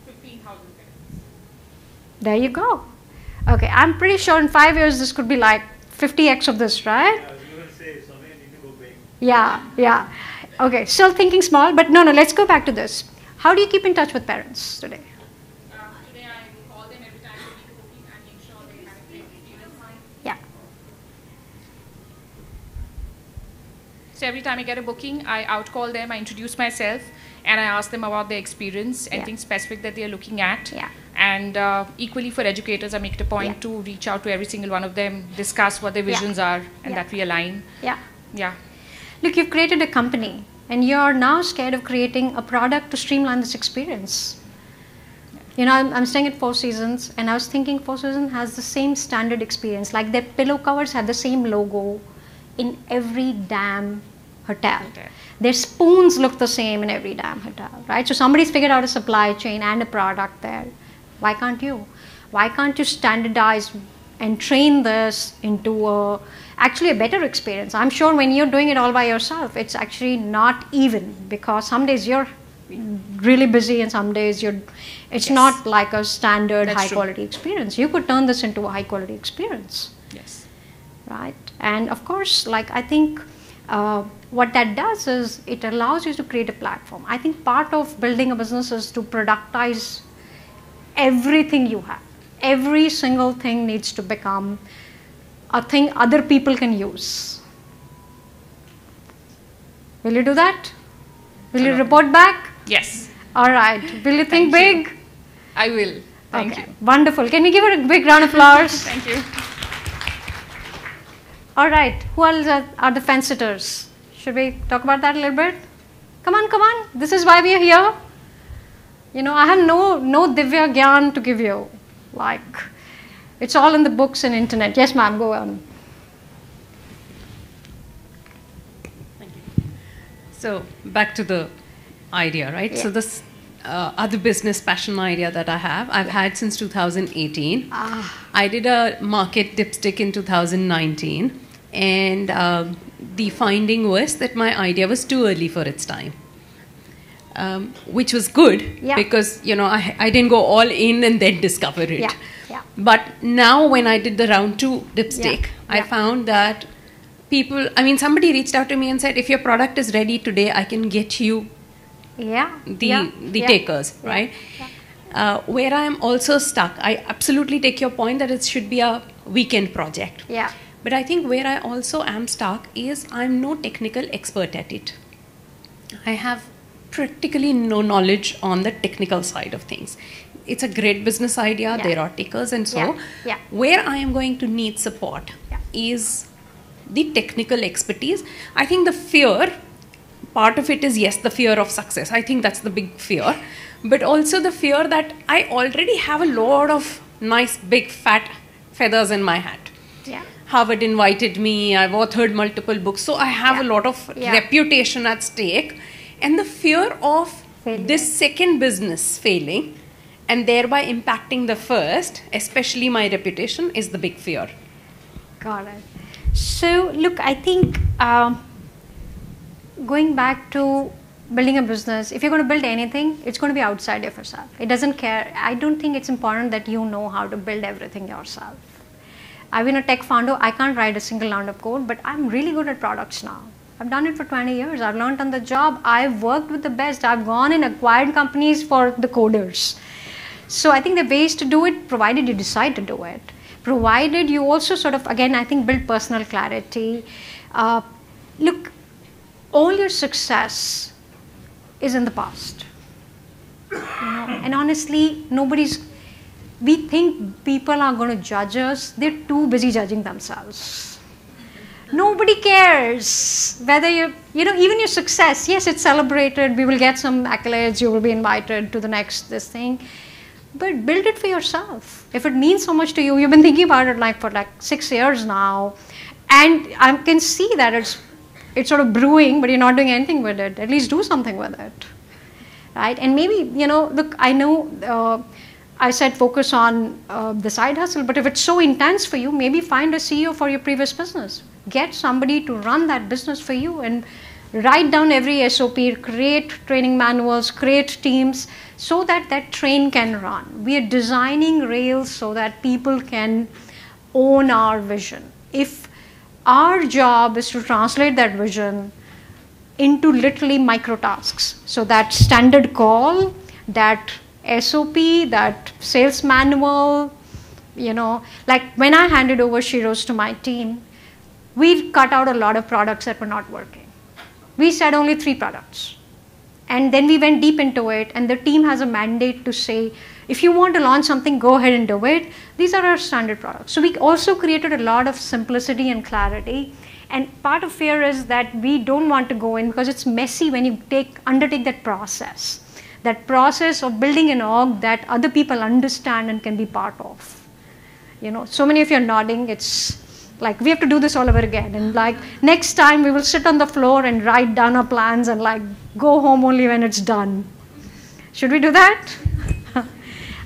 M: 15,000.
B: There you go. Okay, I'm pretty sure in 5 years this could be like 50x of this, right?
D: I was going to say, somewhere need to go big.
B: Yeah, yeah. Okay, still thinking small, but no, let's go back to this. How do you keep in touch with parents today?
M: Today I call them every time they make a booking and make sure they have a great experience.
B: Yeah.
M: So every time I get a booking, I outcall them, I introduce myself, and I ask them about their experience, anything specific that they are looking at.
B: Yeah.
M: And equally for educators, I make it a point to reach out to every single one of them, discuss what their visions are, and that we align.
B: Yeah.
M: Yeah.
B: Look, you've created a company, and you're now scared of creating a product to streamline this experience. You know, I'm staying at Four Seasons, and I was thinking Four Seasons has the same standard experience. Like their pillow covers have the same logo in every damn hotel. Their spoons look the same in every damn hotel, right? So somebody's figured out a supply chain and a product there. Why can't you? Why can't you standardize and train this into actually a better experience? I'm sure when you're doing it all by yourself, it's actually not even, because some days you're really busy and some days it's not like a standard high quality experience. You could turn this into a high quality experience.
M: Yes.
B: Right? And of course, like I think what that does is it allows you to create a platform. I think part of building a business is to productize everything you have. Every single thing needs to become a thing other people can use. Will you do that? Will you report back?
M: Yes.
B: All right. Will you think big?
M: I will. Thank you.
B: Wonderful. Can we give her a big round of applause?
M: Thank you.
B: All right. Who else are the fence sitters? Should we talk about that a little bit? Come on, come on. This is why we are here. You know, I have no Divya Gyan to give you. Like, it's all in the books and internet. Yes, ma'am, go on.
C: Thank you. So, back to the idea, right? So, this other business passion idea that I have, I've had since 2018. I did a market dipstick in 2019, and the finding was that my idea was too early for its time. Which was good because, you know, I didn't go all in and then discover it.
B: Yeah. Yeah.
C: But now when I did the round 2 dipstick, I found that people, I mean, somebody reached out to me and said, if your product is ready today, I can get you the takers, right? Where I am also stuck, I absolutely take your point that it should be a weekend project.
B: Yeah.
C: But I think where I also am stuck is I'm no technical expert at it. I have practically no knowledge on the technical side of things. It's a great business idea, there are takers and so. Where I am going to need support is the technical expertise. I think the fear, part of it is yes, the fear of success. I think that's the big fear. But also the fear that I already have a lot of nice big fat feathers in my hat. Harvard invited me, I've authored multiple books, so I have a lot of reputation at stake. And the fear of this second business failing and thereby impacting the first, especially my reputation, is the big fear.
B: Got it. So, look, I think going back to building a business, if you're going to build anything, it's going to be outside of yourself. It doesn't care. I don't think it's important that you know how to build everything yourself. I've been a tech founder. I can't write a single line of code, but I'm really good at products now. I've done it for 20 years. I've learned on the job. I've worked with the best. I've gone and acquired companies for the coders. So I think there are ways to do it, provided you decide to do it. Provided you also sort of, again, I think build personal clarity. Look, all your success is in the past. You know? And honestly, we think people are going to judge us. They're too busy judging themselves. Nobody cares whether you know, even your success. Yes, it's celebrated. We will get some accolades. You will be invited to the next this thing. But build it for yourself. If it means so much to you, you've been thinking about it for 6 years now. And I can see that it's sort of brewing, but you're not doing anything with it. At least do something with it, right? And maybe, look, I know I said focus on the side hustle, but if it's so intense for you, maybe find a CEO for your previous business. Get somebody to run that business for you and write down every SOP, create training manuals, create teams so that that train can run. We are designing rails so that people can own our vision. If our job is to translate that vision into literally micro tasks, so that standard call, that SOP, that sales manual, like when I handed over Shiro's to my team, we cut out a lot of products that were not working. We said only 3 products. And then we went deep into it, and the team has a mandate to say, if you want to launch something, go ahead and do it. These are our standard products. So we also created a lot of simplicity and clarity. And part of fear is that we don't want to go in because it's messy when you undertake that process. That process of building an org that other people understand and can be part of. So many of you are nodding. It's like we have to do this all over again. And like next time we will sit on the floor and write down our plans and like go home only when it's done. Should we do that?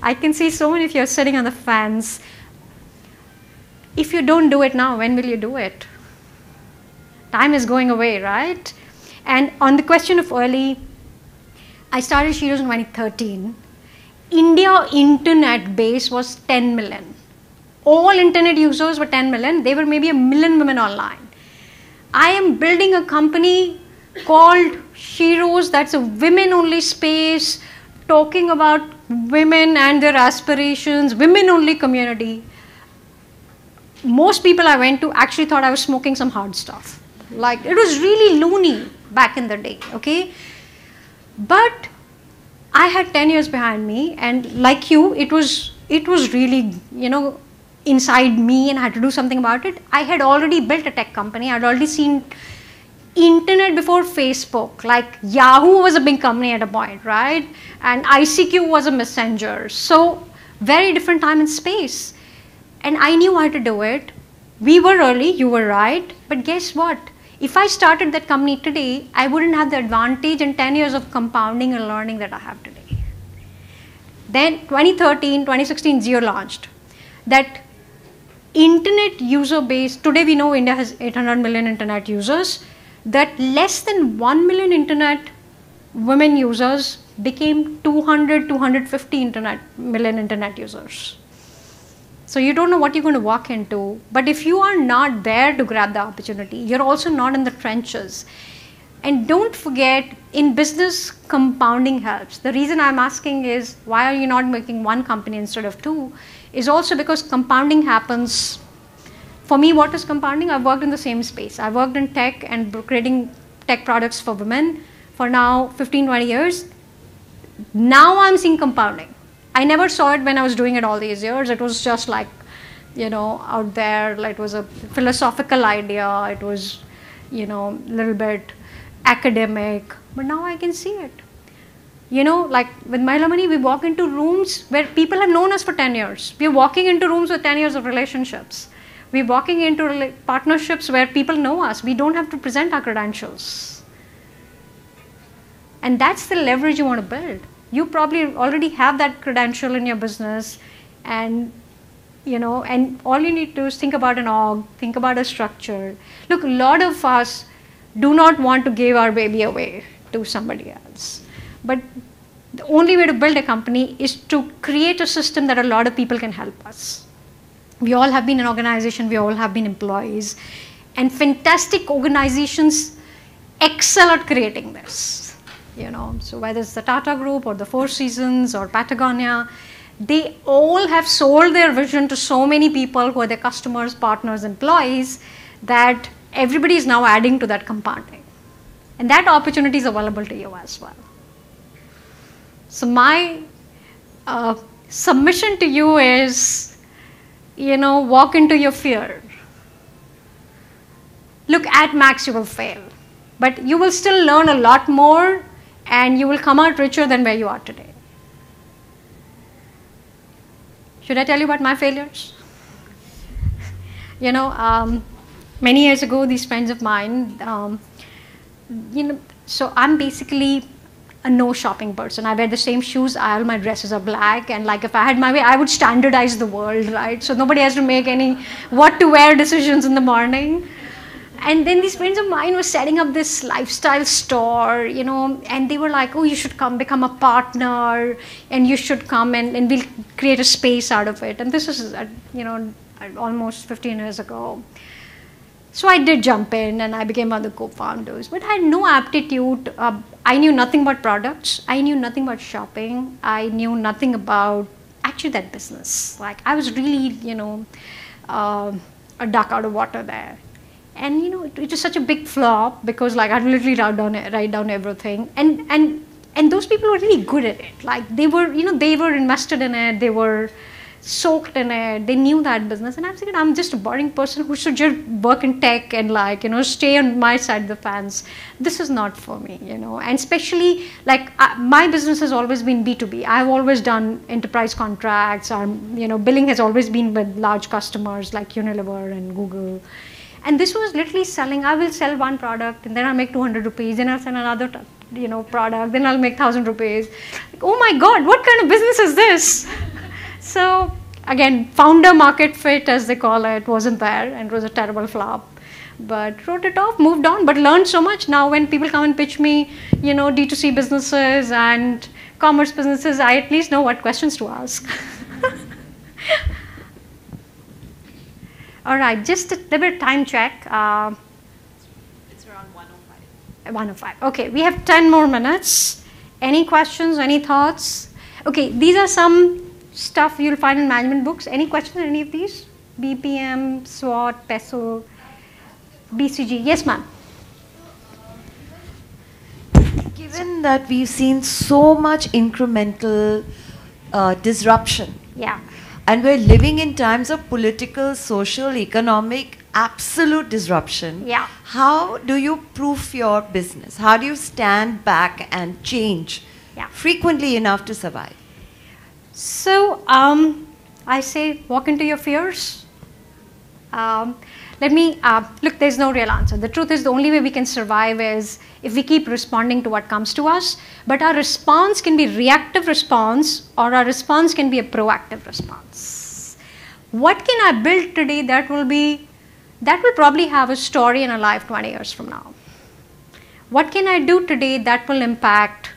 B: I can see so many of you are sitting on the fence. If you don't do it now, when will you do it? Time is going away, right? And on the question of early, I started Shiro's in 2013. India internet base was 10 million. All internet users were 10 million. There were maybe 1 million women online. I am building a company called Shiro's that's a women-only space, talking about women and their aspirations, women-only community. Most people I went to actually thought I was smoking some hard stuff. Like, it was really loony back in the day, okay? But I had 10 years behind me, and like you, it was really, inside me, and I had to do something about it. I had already built a tech company. I had already seen internet before Facebook. Like Yahoo was a big company at a point, right? And ICQ was a messenger. So very different time and space. And I knew how to do it. We were early, you were right. But guess what? If I started that company today, I wouldn't have the advantage and 10 years of compounding and learning that I have today. Then 2013, 2016, Jio launched. That internet user base, today we know India has 800 million internet users, that less than 1 million internet women users became 200, 250 million internet users. So you don't know what you're going to walk into, but if you are not there to grab the opportunity, you're also not in the trenches. And don't forget, in business, compounding helps. The reason I'm asking is, why are you not making one company instead of 2? Is also because compounding happens. For me, what is compounding? I've worked in the same space. I've worked in tech and creating tech products for women for now 15, 20 years. Now I'm seeing compounding. I never saw it when I was doing it all these years. It was just like, out there. Like it was a philosophical idea. It was, a little bit academic. But now I can see it. Like with Mahila Money, we walk into rooms where people have known us for 10 years. We're walking into rooms with 10 years of relationships. We're walking into partnerships where people know us. We don't have to present our credentials. And that's the leverage you want to build. You probably already have that credential in your business, and and all you need to do is think about an org, think about a structure. Look, a lot of us do not want to give our baby away to somebody else. But the only way to build a company is to create a system that a lot of people can help us. We all have been an organization, we all have been employees, and fantastic organizations excel at creating this. So whether it's the Tata Group or the Four Seasons or Patagonia, they all have sold their vision to so many people who are their customers, partners, employees, that everybody is now adding to that compounding. And that opportunity is available to you as well. So my submission to you is, walk into your fear. Look, at max you will fail, but you will still learn a lot more, and you will come out richer than where you are today. Should I tell you about my failures? Many years ago, these friends of mine, so I'm basically a no shopping person. I wear the same shoes, all my dresses are black, and like if I had my way, I would standardize the world, right? So nobody has to make any what to wear decisions in the morning. And then these friends of mine were setting up this lifestyle store, and they were like, oh, you should come become a partner, and you should come and we'll create a space out of it. And this is, almost 15 years ago. So I did jump in and I became one of the co-founders, but I had no aptitude. I knew nothing about products. I knew nothing about shopping. I knew nothing about actually that business. Like I was really, a duck out of water there. And it was such a big flop because like I'd literally write down everything. And those people were really good at it. Like they were invested in it. They were soaked in it. They knew that business. And I'm thinking, I'm just a boring person who should just work in tech and stay on my side of the fence. This is not for me, And especially my business has always been B2B. I've always done enterprise contracts. Billing has always been with large customers like Unilever and Google. And this was literally selling. I will sell one product and then I'll make 200 rupees. Then I'll sell another, product. Then I'll make 1,000 rupees. Like, oh my God, what kind of business is this? So again, founder market fit, as they call it, wasn't there, and it was a terrible flop. But wrote it off, moved on, but learned so much. Now when people come and pitch me, D2C businesses and commerce businesses, I at least know what questions to ask. All right, just a little bit time check. It's around 1:05. 1:05. Okay, we have 10 more minutes. Any questions, any thoughts? Okay, these are some stuff you'll find in management books. Any questions on any of these? BPM, SWOT, PESO, BCG. Yes, ma'am.
N: Given that we've seen so much incremental disruption.
B: Yeah.
N: And we're living in times of political, social, economic, absolute disruption.
B: Yeah.
N: How do you proof your business? How do you stand back and change frequently enough to survive?
B: So I say walk into your fears. Look, there's no real answer. The truth is the only way we can survive is if we keep responding to what comes to us. But our response can be reactive response or our response can be a proactive response. What can I build today that will probably have a story and a life 20 years from now? What can I do today that will impact,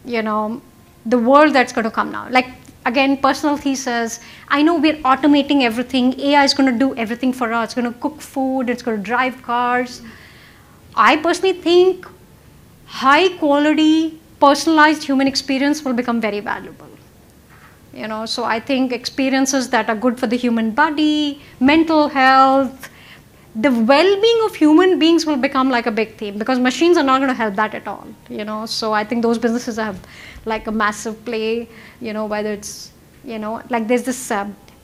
B: the world that's going to come now? Like, again, personal thesis, I know we're automating everything. AI is going to do everything for us. It's going to cook food. It's going to drive cars. I personally think high quality, personalized human experience will become very valuable. So I think experiences that are good for the human body, mental health, the well-being of human beings will become like a big theme because machines are not going to help that at all. So I think those businesses have like a massive play, whether it's, like there's this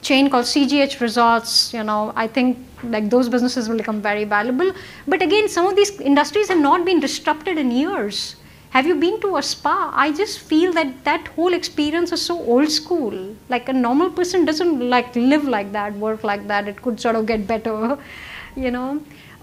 B: chain called CGH Resorts, I think like those businesses will become very valuable. But again, some of these industries have not been disrupted in years. Have you been to a spa? I just feel that whole experience is so old school. Like a normal person doesn't live like that, work like that. It could sort of get better,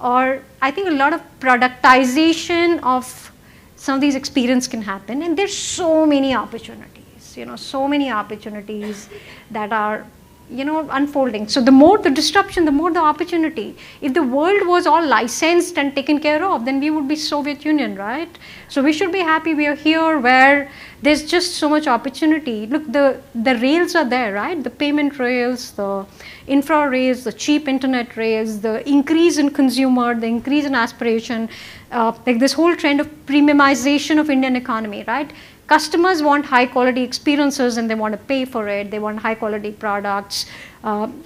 B: Or I think a lot of productization of some of these experiences can happen. And there's so many opportunities, so many opportunities that are unfolding. So the more the disruption, the more the opportunity. If the world was all licensed and taken care of, then we would be Soviet Union, right? So we should be happy we are here where there's just so much opportunity. Look, the rails are there, right? The payment rails, the infra rails, the cheap internet rails, the increase in consumer, the increase in aspiration, like this whole trend of premiumization of Indian economy, right? Customers want high quality experiences and they want to pay for it. They want high quality products.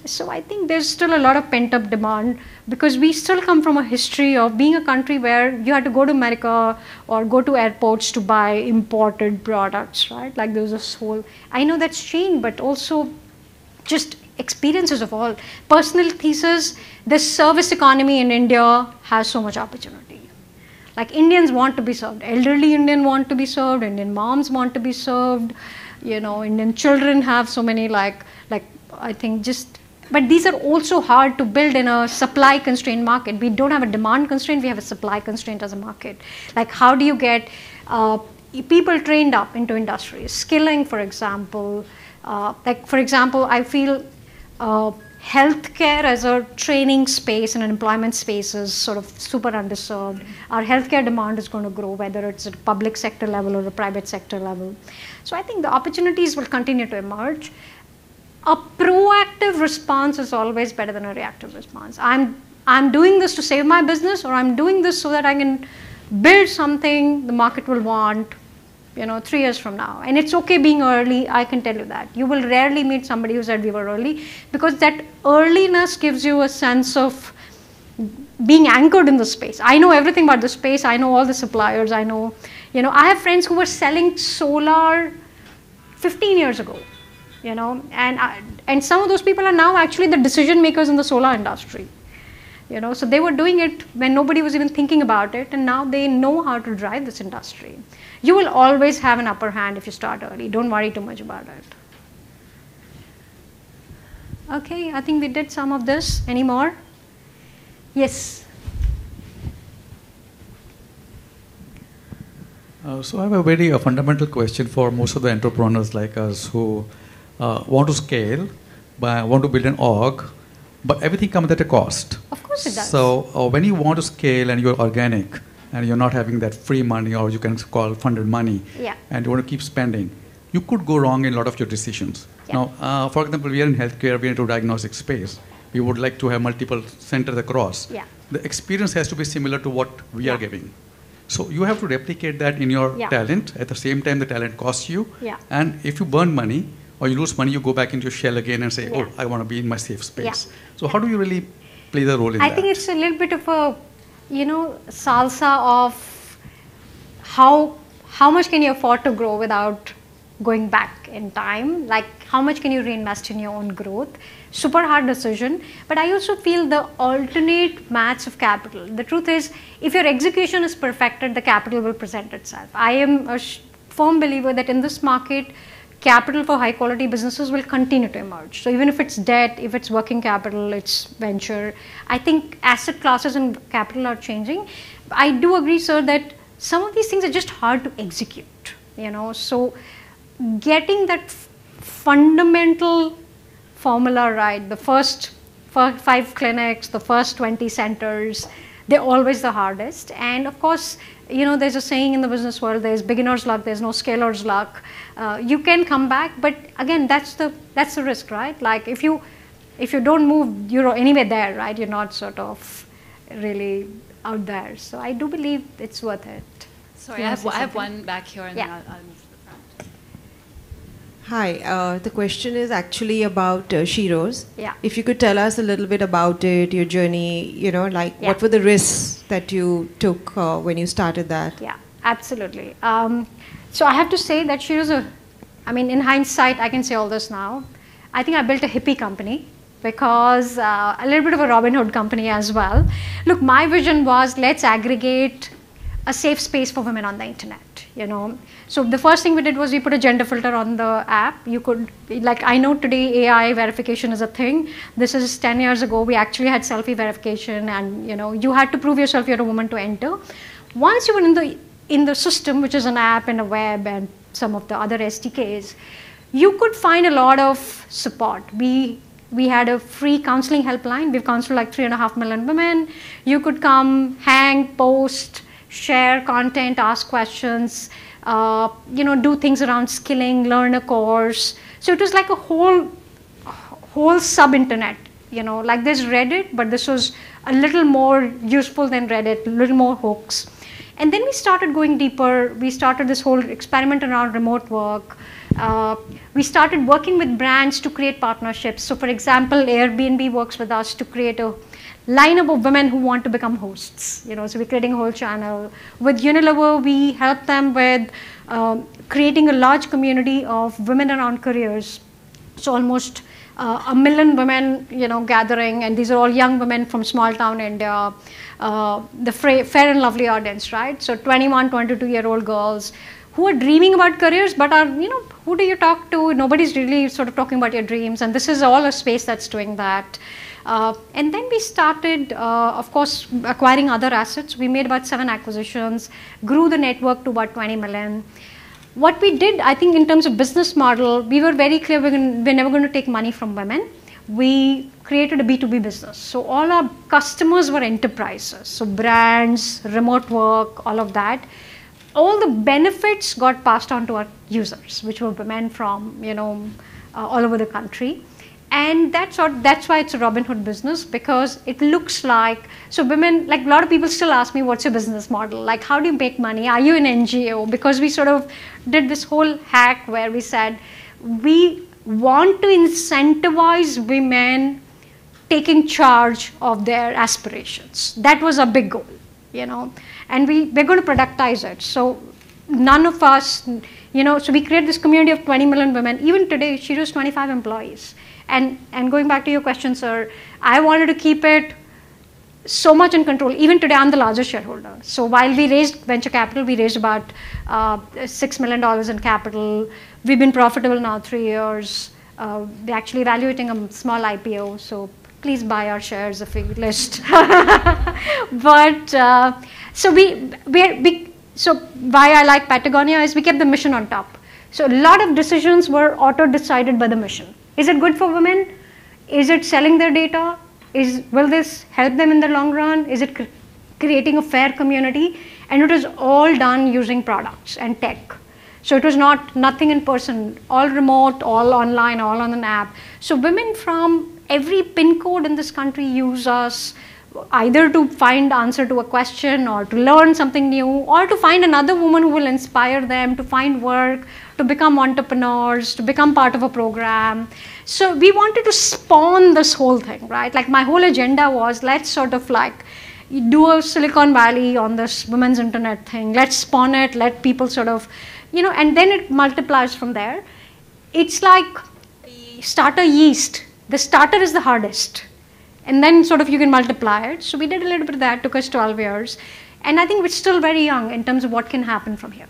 B: So I think there's still a lot of pent up demand because we still come from a history of being a country where you had to go to America or go to airports to buy imported products, right? Like there was this whole, I know that's changed, but also just experiences of all. Personal thesis, the service economy in India has so much opportunity. Like Indians want to be served. Elderly Indian want to be served. Indian moms want to be served. Indian children have so many I think just but these are also hard to build in a supply constrained market. We don't have a demand constraint, we have a supply constraint as a market. Like how do you get people trained up into industries? Skilling, for example. Like for example, I feel healthcare as a training space and an employment space is sort of super underserved. Our healthcare demand is going to grow, whether it's at a public sector level or a private sector level. So I think the opportunities will continue to emerge. A proactive response is always better than a reactive response. I'm doing this to save my business, or I'm doing this so that I can build something the market will want, 3 years from now. And it's okay being early, I can tell you that. You will rarely meet somebody who said we were early, because that earliness gives you a sense of being anchored in the space. I know everything about the space, I know all the suppliers, I know, I have friends who were selling solar 15 years ago. And some of those people are now actually the decision makers in the solar industry. So they were doing it when nobody was even thinking about it, and now they know how to drive this industry. You will always have an upper hand if you start early. Don't worry too much about it. Okay, I think we did some of this. Any more? Yes.
O: So I have a very fundamental question for most of the entrepreneurs like us who want to scale, but want to build an org, but everything comes at a cost.
B: Of course it does.
O: So when you want to scale and you're organic and you're not having that free money, or you can call funded money, and you want to keep spending, you could go wrong in a lot of your decisions. Now, for example, we are in healthcare, we are into diagnostic space. We would like to have multiple centers across. The experience has to be similar to what we are giving. So you have to replicate that in your talent. At the same time, the talent costs you. And if you burn money or you lose money, you go back into your shell again and say, oh, I want to be in my safe space. So how do you really play the role in that?
B: I think it's a little bit of a, salsa of how much can you afford to grow without going back in time? Like how much can you reinvest in your own growth? Super hard decision. But I also feel the alternate match of capital. The truth is, if your execution is perfected, the capital will present itself. I am a firm believer that in this market, capital for high quality businesses will continue to emerge. So even if it's debt, if it's working capital, it's venture, I think asset classes and capital are changing. I do agree, sir, that some of these things are just hard to execute, so getting that fundamental formula right, the first 5 clinics, the first 20 centers, they're always the hardest. And of course, there's a saying in the business world, there's beginner's luck, there's no scaler's luck. You can come back, but again, that's the risk, right? Like if you don't move, you're anyway there, right? You're not sort of really out there. So I do believe it's worth it.
A: Sorry, I have one back here, and then I'll move to the front.
P: Hi, the question is actually about Sheroes.
B: Yeah.
P: If you could tell us a little bit about it, your journey, what were the risks that you took when you started that?
B: Yeah, absolutely. So I have to say that Sheroes, in hindsight, I can say all this now. I think I built a hippie company, because a little bit of a Robin Hood company as well. Look, my vision was, let's aggregate a safe space for women on the internet, So the first thing we did was we put a gender filter on the app. You could, I know today AI verification is a thing. This is 10 years ago. We actually had selfie verification, and you had to prove yourself you're a woman to enter. Once you were in the system, which is an app and a web and some of the other SDKs, you could find a lot of support. We had a free counseling helpline. We've counseled like 3.5 million women. You could come, hang, post, share content, ask questions, do things around skilling, learn a course. So it was like a whole sub-internet, like there's Reddit, but this was a little more useful than Reddit, a little more hooks. And then we started going deeper. We started this whole experiment around remote work. We started working with brands to create partnerships. So for example, Airbnb works with us to create a lineup of women who want to become hosts. So we're creating a whole channel. With Unilever, we help them with creating a large community of women around careers. So almost 1 million women, gathering, and these are all young women from small town India, the fair and lovely audience, right? So 21, 22-year-old girls who are dreaming about careers, but are, who do you talk to? Nobody's really sort of talking about your dreams, and this is all a space that's doing that. And then we started, of course, acquiring other assets. We made about 7 acquisitions, grew the network to about 20 million. What we did, I think, in terms of business model, we were very clear we're never going to take money from women. We created a B2B business. So all our customers were enterprises. So brands, remote work, all of that. All the benefits got passed on to our users, which were women from, all over the country. And that's why it's a Robinhood business, because it looks like, so women, like a lot of people still ask me, what's your business model? Like, how do you make money? Are you an NGO? Because we sort of did this whole hack where we said, we want to incentivize women taking charge of their aspirations. That was a big goal, and we're going to productize it. So none of us, so we create this community of 20 million women. Even today, she has 25 employees. And going back to your question, sir, I wanted to keep it so much in control. Even today, I'm the largest shareholder. So while we raised venture capital, we raised about $6 million in capital. We've been profitable now 3 years. We're actually evaluating a small IPO. So please buy our shares if we list. But so why I like Patagonia is we kept the mission on top. So a lot of decisions were auto-decided by the mission. Is it good for women? Is it selling their data? Will this help them in the long run? Is it creating a fair community? And it was all done using products and tech. So it was nothing in person, all remote, all online, all on an app. So women from every pin code in this country use us either to find answer to a question or to learn something new or to find another woman who will inspire them to find work, to become entrepreneurs, to become part of a program. So we wanted to spawn this whole thing, right? Like my whole agenda was, let's sort of like do a Silicon Valley on this women's internet thing. Let's spawn it, let people sort of, and then it multiplies from there. It's like starter yeast. The starter is the hardest. And then sort of you can multiply it. So we did a little bit of that, took us 12 years. And I think we're still very young in terms of what can happen from here.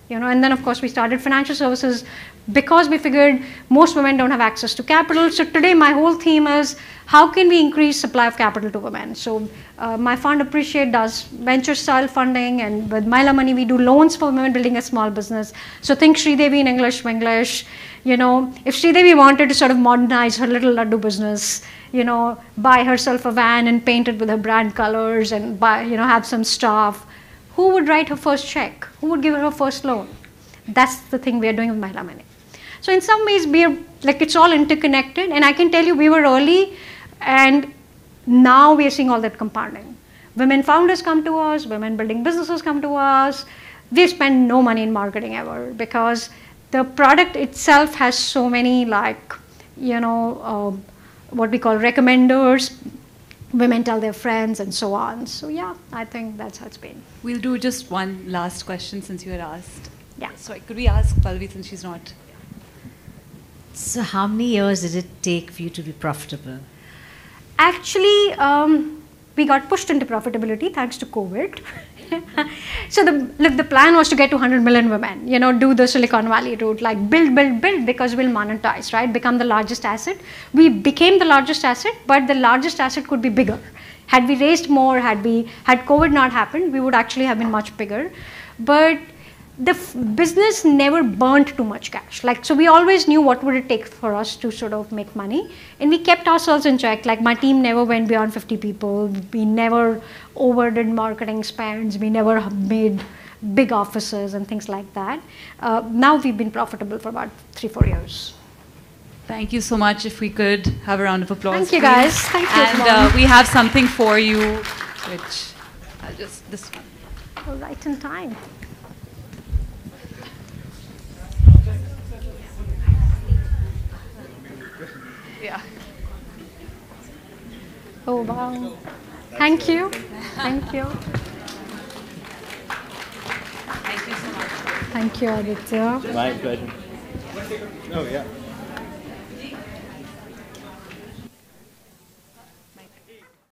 B: And then of course we started financial services because we figured most women don't have access to capital. So today my whole theme is how can we increase supply of capital to women? So my fund Appreciate does venture style funding, and with Myla Money we do loans for women building a small business. So think Sridevi in English, Winglish. If Sridevi wanted to sort of modernize her little laddu business, buy herself a van and paint it with her brand colors and buy, have some staff, who would write her first check? Who would give her first loan? That's the thing we are doing with Myla Money. So in some ways, it's all interconnected. And I can tell you, we were early, and now we are seeing all that compounding. Women founders come to us, women building businesses come to us. We spend no money in marketing ever because the product itself has so many what we call recommenders. Women tell their friends and so on. So yeah, I think that's how it's been.
A: We'll do just one last question since you had asked.
B: Yeah.
A: Sorry, could we ask Pallavi since she's not?
Q: So how many years did it take for you to be profitable?
B: Actually, we got pushed into profitability thanks to COVID. So the plan was to get to 100 million women, do the Silicon Valley route, like build because we'll monetize, right? Become the largest asset. We became the largest asset, but the largest asset could be bigger. Had we raised more, had COVID not happened, we would actually have been much bigger. But the business never burnt too much cash. So we always knew what would it take for us to sort of make money. And we kept ourselves in check. Like my team never went beyond 50 people. We never overdid marketing spends. We never made big offices and things like that. Now we've been profitable for about 3-4 years.
A: Thank you so much. If we could have a round of applause.
B: Thank you guys. Thank you.
A: And we have something for you, which this one.
B: Oh, right in time.
A: Yeah.
B: Oh, wow. Thank you. Thank you.
A: Thank you so much.
B: Thank you, Aditya.
H: My pleasure. Oh, yeah.